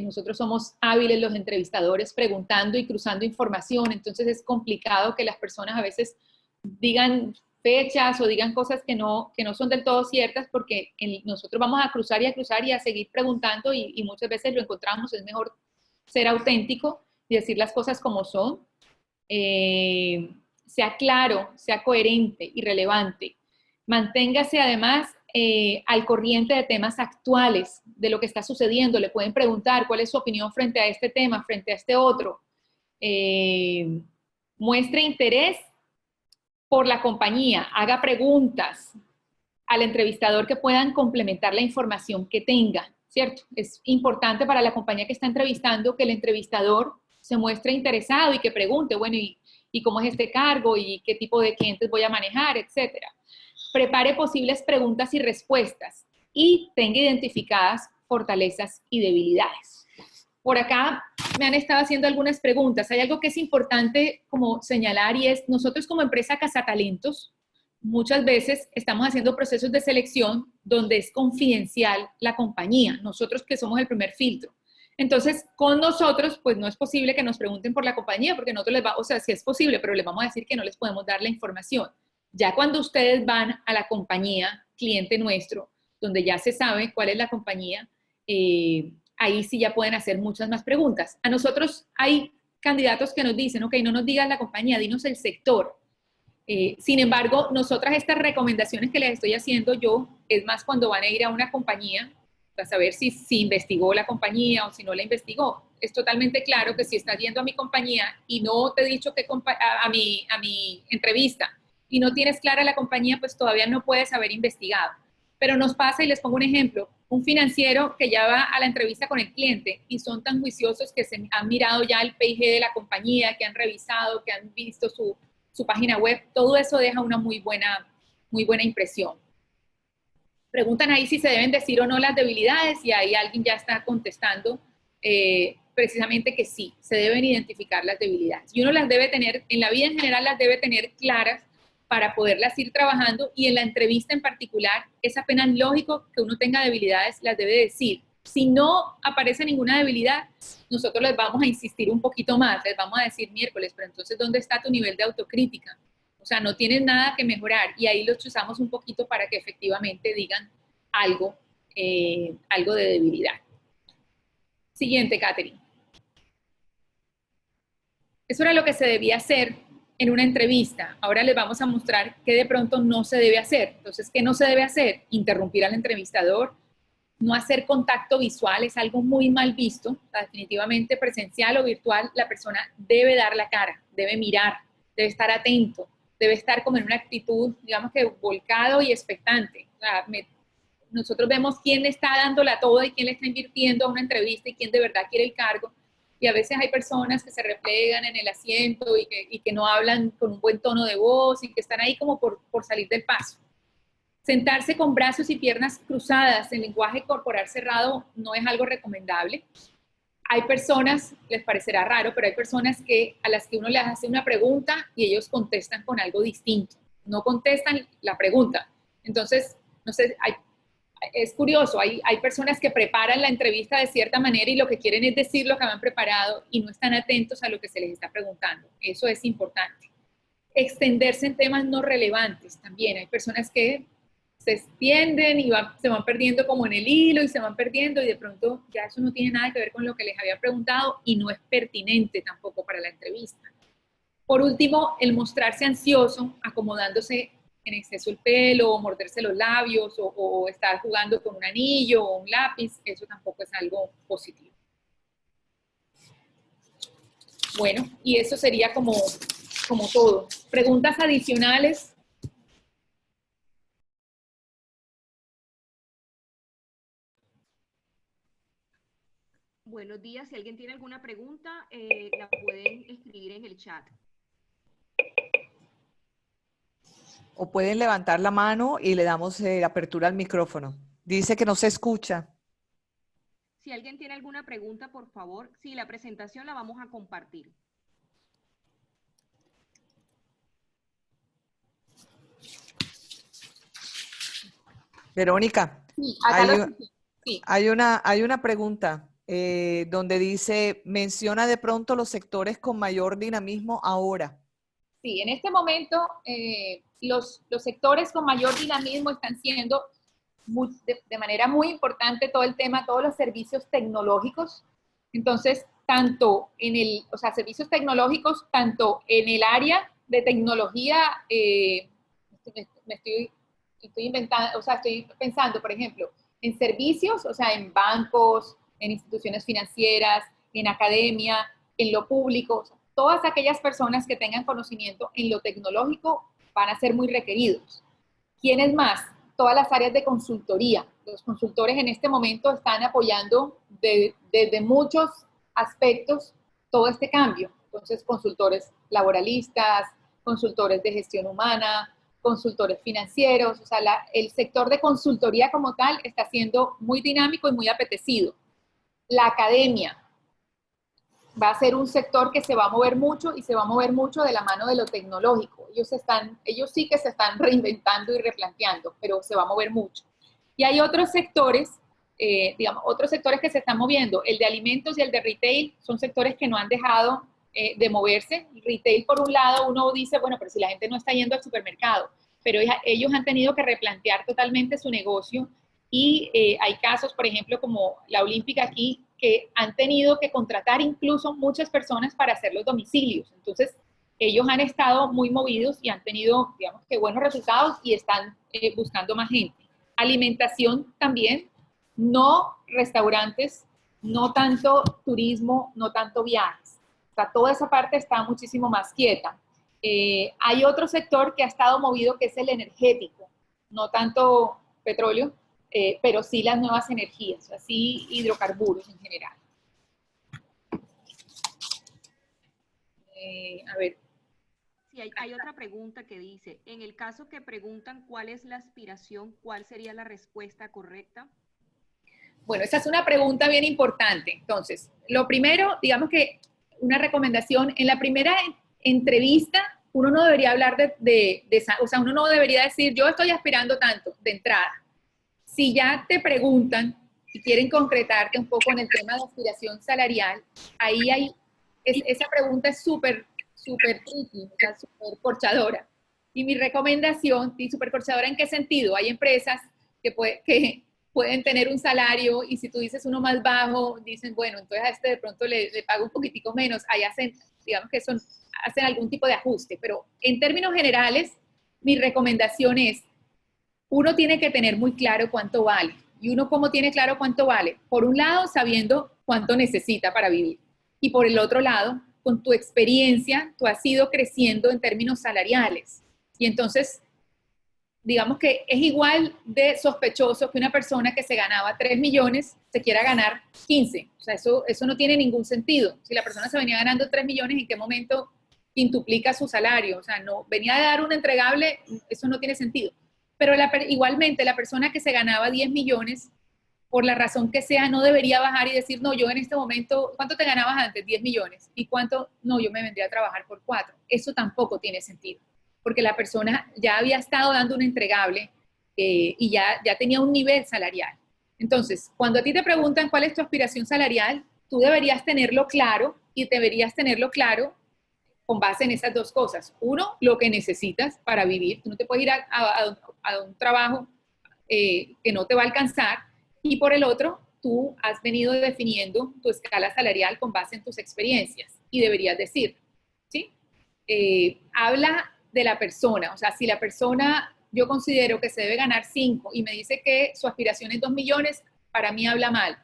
nosotros somos hábiles los entrevistadores preguntando y cruzando información, entonces es complicado que las personas a veces digan fechas o digan cosas que no son del todo ciertas porque nosotros vamos a cruzar y a seguir preguntando y muchas veces lo encontramos, es mejor ser auténtico y decir las cosas como son. Sea claro, sea coherente y relevante. Manténgase además al corriente de temas actuales, de lo que está sucediendo. Le pueden preguntar cuál es su opinión frente a este tema, frente a este otro. Muestre interés por la compañía, haga preguntas al entrevistador que puedan complementar la información que tenga, ¿cierto? Es importante para la compañía que está entrevistando que el entrevistador se muestre interesado y que pregunte, bueno, ¿y cómo es este cargo? ¿Y qué tipo de clientes voy a manejar? Etcétera. Prepare posibles preguntas y respuestas y tenga identificadas fortalezas y debilidades. Por acá me han estado haciendo algunas preguntas. Hay algo que es importante como señalar y es, nosotros como empresa Cazatalentos, muchas veces estamos haciendo procesos de selección donde es confidencial la compañía, nosotros que somos el primer filtro. Entonces, con nosotros, pues no es posible que nos pregunten por la compañía, porque nosotros les o sea, sí es posible, pero les vamos a decir que no les podemos dar la información. Ya cuando ustedes van a la compañía, cliente nuestro, donde ya se sabe cuál es la compañía, ahí sí ya pueden hacer muchas más preguntas. A nosotros hay candidatos que nos dicen, ok, no nos digas la compañía, dinos el sector. Sin embargo, nosotras estas recomendaciones que les estoy haciendo yo, es más cuando van a ir a una compañía, para saber si investigó la compañía o si no la investigó. Es totalmente claro que si estás yendo a mi compañía y no te he dicho que a mi entrevista y no tienes clara la compañía, pues todavía no puedes haber investigado. Pero nos pasa, y les pongo un ejemplo, un financiero que ya va a la entrevista con el cliente y son tan juiciosos que se han mirado ya el PIG de la compañía, que han revisado, que han visto su página web, todo eso deja una muy buena impresión. Preguntan ahí si se deben decir o no las debilidades y ahí alguien ya está contestando precisamente que sí, se deben identificar las debilidades. Y uno las debe tener, en la vida en general las debe tener claras para poderlas ir trabajando y en la entrevista en particular es apenas lógico que uno tenga debilidades, las debe decir. Si no aparece ninguna debilidad, nosotros les vamos a insistir un poquito más, les vamos a decir miércoles, pero entonces ¿dónde está tu nivel de autocrítica? O sea, no tienes nada que mejorar y ahí los chuzamos un poquito para que efectivamente digan algo, algo de debilidad. Siguiente, Catherine. Eso era lo que se debía hacer en una entrevista. Ahora les vamos a mostrar qué de pronto no se debe hacer. Entonces, ¿qué no se debe hacer? Interrumpir al entrevistador, no hacer contacto visual, es algo muy mal visto. O sea, definitivamente presencial o virtual, la persona debe dar la cara, debe mirar, debe estar atento, debe estar como en una actitud, digamos que volcado y expectante. O sea, nosotros vemos quién le está dando la toda y quién le está invirtiendo a una entrevista y quién de verdad quiere el cargo. Y a veces hay personas que se replegan en el asiento y que no hablan con un buen tono de voz y que están ahí como por salir del paso. Sentarse con brazos y piernas cruzadas en lenguaje corporal cerrado no es algo recomendable. Hay personas, les parecerá raro, pero hay personas a las que uno les hace una pregunta y ellos contestan con algo distinto. No contestan la pregunta. Entonces, no sé, es curioso, hay personas que preparan la entrevista de cierta manera y lo que quieren es decir lo que han preparado y no están atentos a lo que se les está preguntando. Eso es importante. Extenderse en temas no relevantes también. Hay personas que se extienden y se van perdiendo como en el hilo y se van perdiendo y de pronto ya eso no tiene nada que ver con lo que les había preguntado y no es pertinente tampoco para la entrevista. Por último, el mostrarse ansioso, acomodándose en exceso el pelo, o morderse los labios, o estar jugando con un anillo o un lápiz, eso tampoco es algo positivo. Bueno, y eso sería como todo. ¿Preguntas adicionales? Buenos días, si alguien tiene alguna pregunta, la pueden escribir en el chat. O pueden levantar la mano y le damos apertura al micrófono. Dice que no se escucha. Si alguien tiene alguna pregunta, por favor, sí, la presentación la vamos a compartir. Verónica, Sí, acá hay una pregunta donde dice, menciona de pronto los sectores con mayor dinamismo ahora. Sí, en este momento los sectores con mayor dinamismo están siendo de manera muy importante todo el tema, todos los servicios tecnológicos. Entonces, servicios tecnológicos, tanto en el área de tecnología, estoy inventando, o sea, estoy pensando, por ejemplo, en servicios, o sea, en bancos, en instituciones financieras, en academia, en lo público, o sea, todas aquellas personas que tengan conocimiento en lo tecnológico van a ser muy requeridos. ¿Quiénes más? Todas las áreas de consultoría. Los consultores en este momento están apoyando desde muchos aspectos todo este cambio. Entonces, consultores laboralistas, consultores de gestión humana, consultores financieros, o sea, el sector de consultoría como tal está siendo muy dinámico y muy apetecido. La academia va a ser un sector que se va a mover mucho y se va a mover mucho de la mano de lo tecnológico. Ellos sí que se están reinventando y replanteando, pero se va a mover mucho. Y hay otros sectores, digamos, otros sectores que se están moviendo. El de alimentos y el de retail son sectores que no han dejado de moverse. El retail, por un lado, uno dice, bueno, pero si la gente no está yendo al supermercado, pero ellos han tenido que replantear totalmente su negocio y hay casos, por ejemplo, como la Olímpica aquí, que han tenido que contratar incluso muchas personas para hacer los domicilios. Entonces, ellos han estado muy movidos y han tenido, digamos, que buenos resultados y están buscando más gente. Alimentación también, no restaurantes, no tanto turismo, no tanto viajes. O sea, toda esa parte está muchísimo más quieta. Hay otro sector que ha estado movido que es el energético, no tanto petróleo, pero sí las nuevas energías, así hidrocarburos en general. A ver. Sí, hay otra pregunta que dice, en el caso que preguntan cuál es la aspiración, ¿cuál sería la respuesta correcta? Bueno, esa es una pregunta bien importante. Entonces, lo primero, digamos que una recomendación, en la primera entrevista, uno no debería hablar o sea, uno no debería decir, yo estoy aspirando tanto, de entrada. Si ya te preguntan y quieren concretarte un poco en el tema de aspiración salarial, ahí esa pregunta es súper tricky, o sea, súper corchadora. Y mi recomendación, y súper corchadora, ¿en qué sentido? Hay empresas que pueden tener un salario y si tú dices uno más bajo, dicen, bueno, entonces a este de pronto le pago un poquitico menos. Ahí hacen, digamos que hacen algún tipo de ajuste. Pero en términos generales, mi recomendación es, uno tiene que tener muy claro cuánto vale. ¿Y uno cómo tiene claro cuánto vale? Por un lado, sabiendo cuánto necesita para vivir. Y por el otro lado, con tu experiencia, tú has ido creciendo en términos salariales. Y entonces, digamos que es igual de sospechoso que una persona que se ganaba 3 millones se quiera ganar 15. O sea, eso no tiene ningún sentido. Si la persona se venía ganando 3 millones, ¿en qué momento quintuplica su salario? O sea, no, venía de dar un entregable, eso no tiene sentido. Pero igualmente la persona que se ganaba 10 millones, por la razón que sea, no debería bajar y decir, no, yo en este momento, ¿cuánto te ganabas antes? 10 millones. ¿Y cuánto? No, yo me vendría a trabajar por 4. Eso tampoco tiene sentido, porque la persona ya había estado dando un entregable y ya tenía un nivel salarial. Entonces, cuando a ti te preguntan cuál es tu aspiración salarial, tú deberías tenerlo claro y deberías tenerlo claro con base en esas dos cosas. Uno, lo que necesitas para vivir. Tú no te puedes ir a un trabajo que no te va a alcanzar. Y por el otro, tú has venido definiendo tu escala salarial con base en tus experiencias. Y deberías decir, ¿sí? Habla de la persona. O sea, si la persona, yo considero que se debe ganar 5 y me dice que su aspiración es 2 millones, para mí habla mal.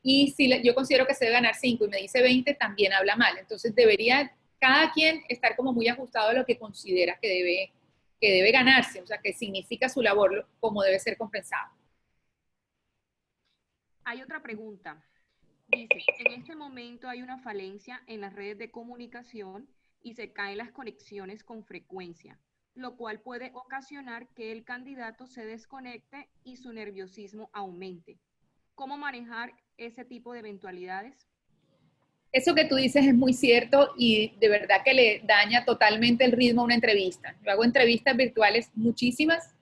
Y si yo considero que se debe ganar 5 y me dice 20, también habla mal. Entonces debería cada quien estar como muy ajustado a lo que considera que debe ganarse, o sea, que significa su labor, como debe ser compensado. Hay otra pregunta. Dice, en este momento hay una falencia en las redes de comunicación y se caen las conexiones con frecuencia, lo cual puede ocasionar que el candidato se desconecte y su nerviosismo aumente. ¿Cómo manejar ese tipo de eventualidades? Eso que tú dices es muy cierto y de verdad que le daña totalmente el ritmo a una entrevista. Yo hago entrevistas virtuales muchísimas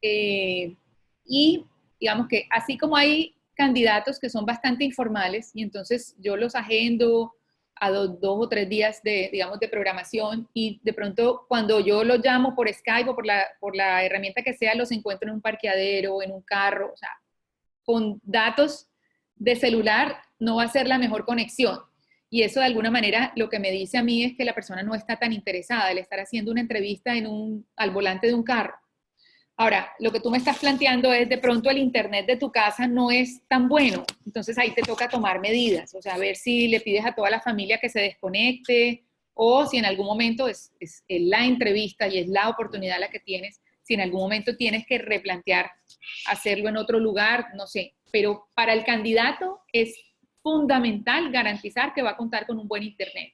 y digamos que así como hay candidatos que son bastante informales y entonces yo los agendo a dos o tres días de, digamos, de programación y de pronto cuando yo los llamo por Skype o por la herramienta que sea, los encuentro en un parqueadero, en un carro, o sea, con datos de celular no va a ser la mejor conexión. Y eso de alguna manera lo que me dice a mí es que la persona no está tan interesada en estar haciendo una entrevista al volante de un carro. Ahora, lo que tú me estás planteando es de pronto el internet de tu casa no es tan bueno, entonces ahí te toca tomar medidas, o sea, a ver si le pides a toda la familia que se desconecte o si en algún momento es la entrevista y es la oportunidad la que tienes, si en algún momento tienes que replantear hacerlo en otro lugar, no sé, pero para el candidato es fundamental garantizar que va a contar con un buen internet,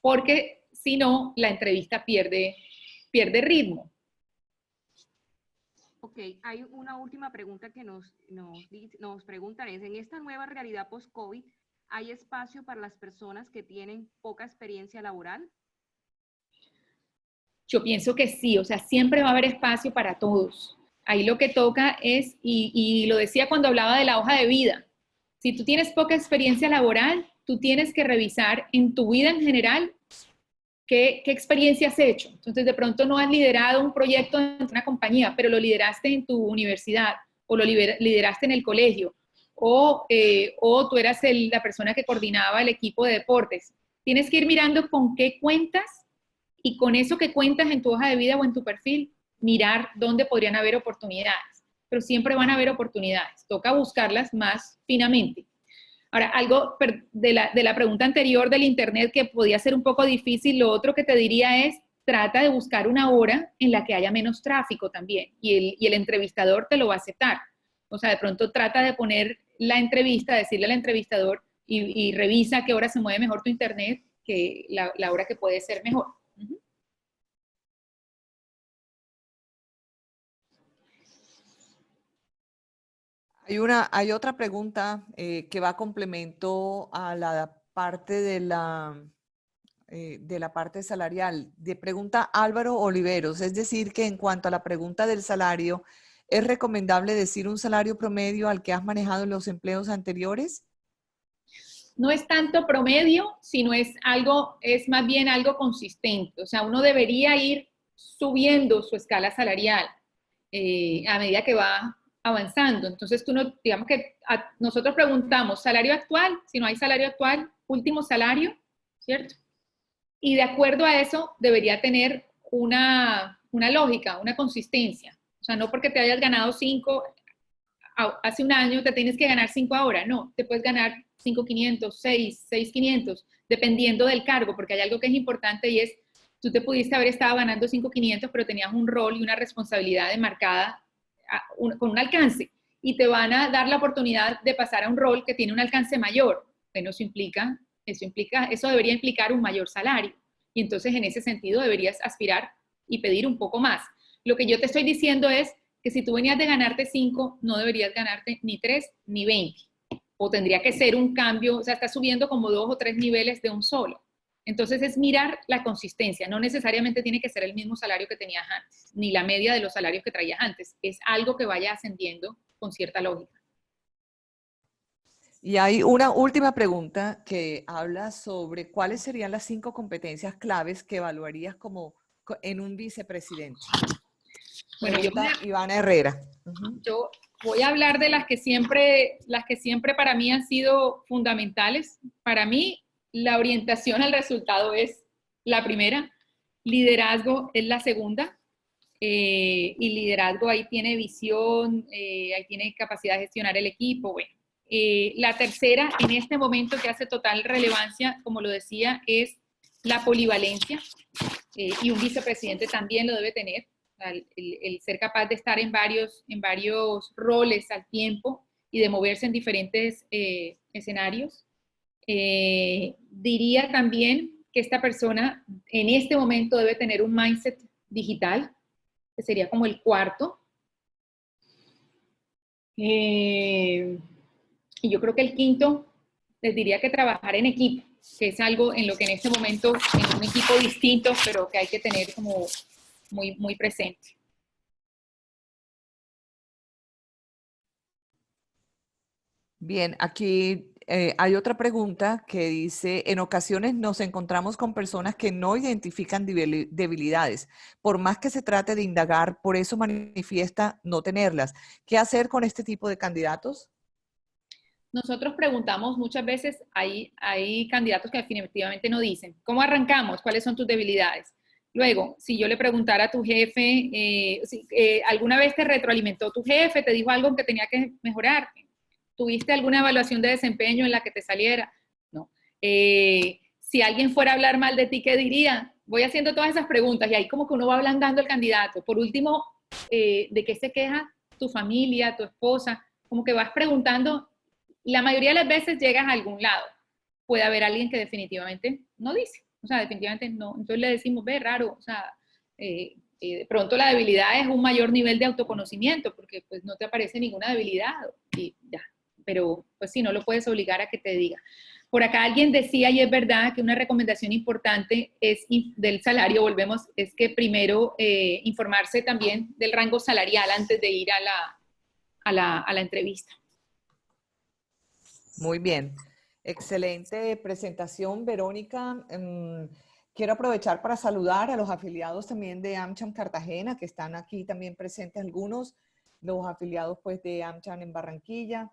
porque si no, la entrevista pierde ritmo. Ok, hay una última pregunta que nos preguntan, es, en esta nueva realidad post-COVID, ¿hay espacio para las personas que tienen poca experiencia laboral? Yo pienso que sí, o sea, siempre va a haber espacio para todos. Ahí lo que toca es, y lo decía cuando hablaba de la hoja de vida, si tú tienes poca experiencia laboral, tú tienes que revisar en tu vida en general qué experiencia has hecho. Entonces, de pronto no has liderado un proyecto en una compañía, pero lo lideraste en tu universidad, o lo lideraste en el colegio, o tú eras la persona que coordinaba el equipo de deportes. Tienes que ir mirando con qué cuentas, y con eso que cuentas en tu hoja de vida o en tu perfil, mirar dónde podrían haber oportunidades. Pero siempre van a haber oportunidades. Toca buscarlas más finamente. Ahora, algo de la pregunta anterior del internet que podía ser un poco difícil, lo otro que te diría es, trata de buscar una hora en la que haya menos tráfico también, y el entrevistador te lo va a aceptar. O sea, de pronto trata de poner la entrevista, decirle al entrevistador, y revisa a qué hora se mueve mejor tu internet, que la hora que puede ser mejor. Hay otra pregunta que va a complemento a la parte de la parte salarial. Pregunta Álvaro Oliveros, es decir, que en cuanto a la pregunta del salario, ¿es recomendable decir un salario promedio al que has manejado en los empleos anteriores? No es tanto promedio, sino es más bien algo consistente. O sea, uno debería ir subiendo su escala salarial a medida que va avanzando. Entonces, digamos que nosotros preguntamos, ¿salario actual? Si no hay salario actual, último salario, ¿cierto? Y de acuerdo a eso, debería tener una lógica, una consistencia. O sea, no porque te hayas ganado 5 hace un año, te tienes que ganar 5 ahora. No, te puedes ganar 5.500, 6.500, dependiendo del cargo, porque hay algo que es importante y es, tú te pudiste haber estado ganando 5.500, pero tenías un rol y una responsabilidad demarcada con un alcance, y te van a dar la oportunidad de pasar a un rol que tiene un alcance mayor. Bueno, eso debería implicar un mayor salario, y entonces en ese sentido deberías aspirar y pedir un poco más. Lo que yo te estoy diciendo es que si tú venías de ganarte 5, no deberías ganarte ni 3 ni 20. O tendría que ser un cambio, o sea, estás subiendo como 2 o 3 niveles de un solo. Entonces es mirar la consistencia. No necesariamente tiene que ser el mismo salario que tenías antes, ni la media de los salarios que traías antes. Es algo que vaya ascendiendo con cierta lógica. Y hay una última pregunta que habla sobre cuáles serían las 5 competencias claves que evaluarías en un vicepresidente. Bueno, Ivana Herrera. Yo voy a hablar de las que siempre para mí han sido fundamentales. Para mí, la orientación al resultado es la primera, liderazgo es la segunda, y liderazgo ahí tiene visión, ahí tiene capacidad de gestionar el equipo. Bueno, la tercera, en este momento que hace total relevancia, como lo decía, es la polivalencia, y un vicepresidente también lo debe tener. El ser capaz de estar en varios roles al tiempo y de moverse en diferentes escenarios. Diría también que esta persona en este momento debe tener un mindset digital, que sería como el cuarto. Y yo creo que el quinto, les diría que trabajar en equipo, que es algo en lo que en este momento, en un equipo distinto, pero que hay que tener como muy, muy presente. Bien, aquí hay otra pregunta que dice, en ocasiones nos encontramos con personas que no identifican debilidades, por más que se trate de indagar, por eso manifiesta no tenerlas. ¿Qué hacer con este tipo de candidatos? Nosotros preguntamos muchas veces, hay candidatos que definitivamente no dicen, ¿cómo arrancamos? ¿Cuáles son tus debilidades? Luego, si yo le preguntara a tu jefe, ¿alguna vez te retroalimentó tu jefe? ¿Te dijo algo que tenía que mejorar? ¿Tuviste alguna evaluación de desempeño en la que te saliera? No. Si alguien fuera a hablar mal de ti, ¿qué diría? Voy haciendo todas esas preguntas y ahí como que uno va ablandando el candidato. Por último, ¿de qué se queja tu familia, tu esposa? Como que vas preguntando la mayoría de las veces llegas a algún lado. Puede haber alguien que definitivamente no dice, o sea, definitivamente no. Entonces le decimos, ve, raro, o sea, de pronto la debilidad es un mayor nivel de autoconocimiento, porque pues no te aparece ninguna debilidad y ya. Pero pues sí, no lo puedes obligar a que te diga. Por acá alguien decía, y es verdad, que una recomendación importante es del salario, volvemos, es que primero informarse también del rango salarial antes de ir a la entrevista. Muy bien. Excelente presentación, Verónica. Quiero aprovechar para saludar a los afiliados también de AmCham Cartagena, que están aquí también presentes algunos, los afiliados pues de AmCham en Barranquilla.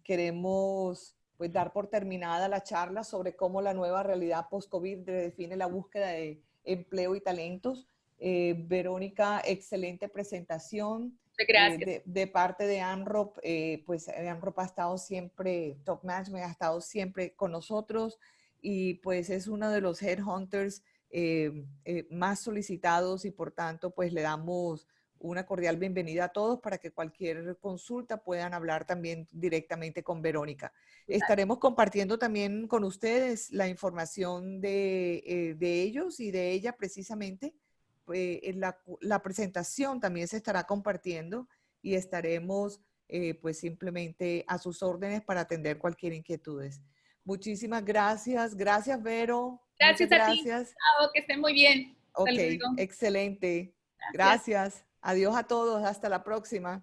Queremos pues dar por terminada la charla sobre cómo la nueva realidad post-COVID define la búsqueda de empleo y talentos. Verónica, excelente presentación. Gracias. De parte de AMROP, pues AMROP ha estado siempre, Top Management ha estado siempre con nosotros y pues es uno de los headhunters más solicitados y por tanto pues le damos una cordial bienvenida a todos para que cualquier consulta puedan hablar también directamente con Verónica. Estaremos compartiendo también con ustedes la información de ellos y de ella precisamente. La presentación también se estará compartiendo y estaremos pues simplemente a sus órdenes para atender cualquier inquietudes. Muchísimas gracias. Gracias, Vero. Gracias muchas a ti. gracias. Chao, que estén muy bien. Ok, Hasta luego. excelente. Gracias. Gracias. Adiós a todos. Hasta la próxima.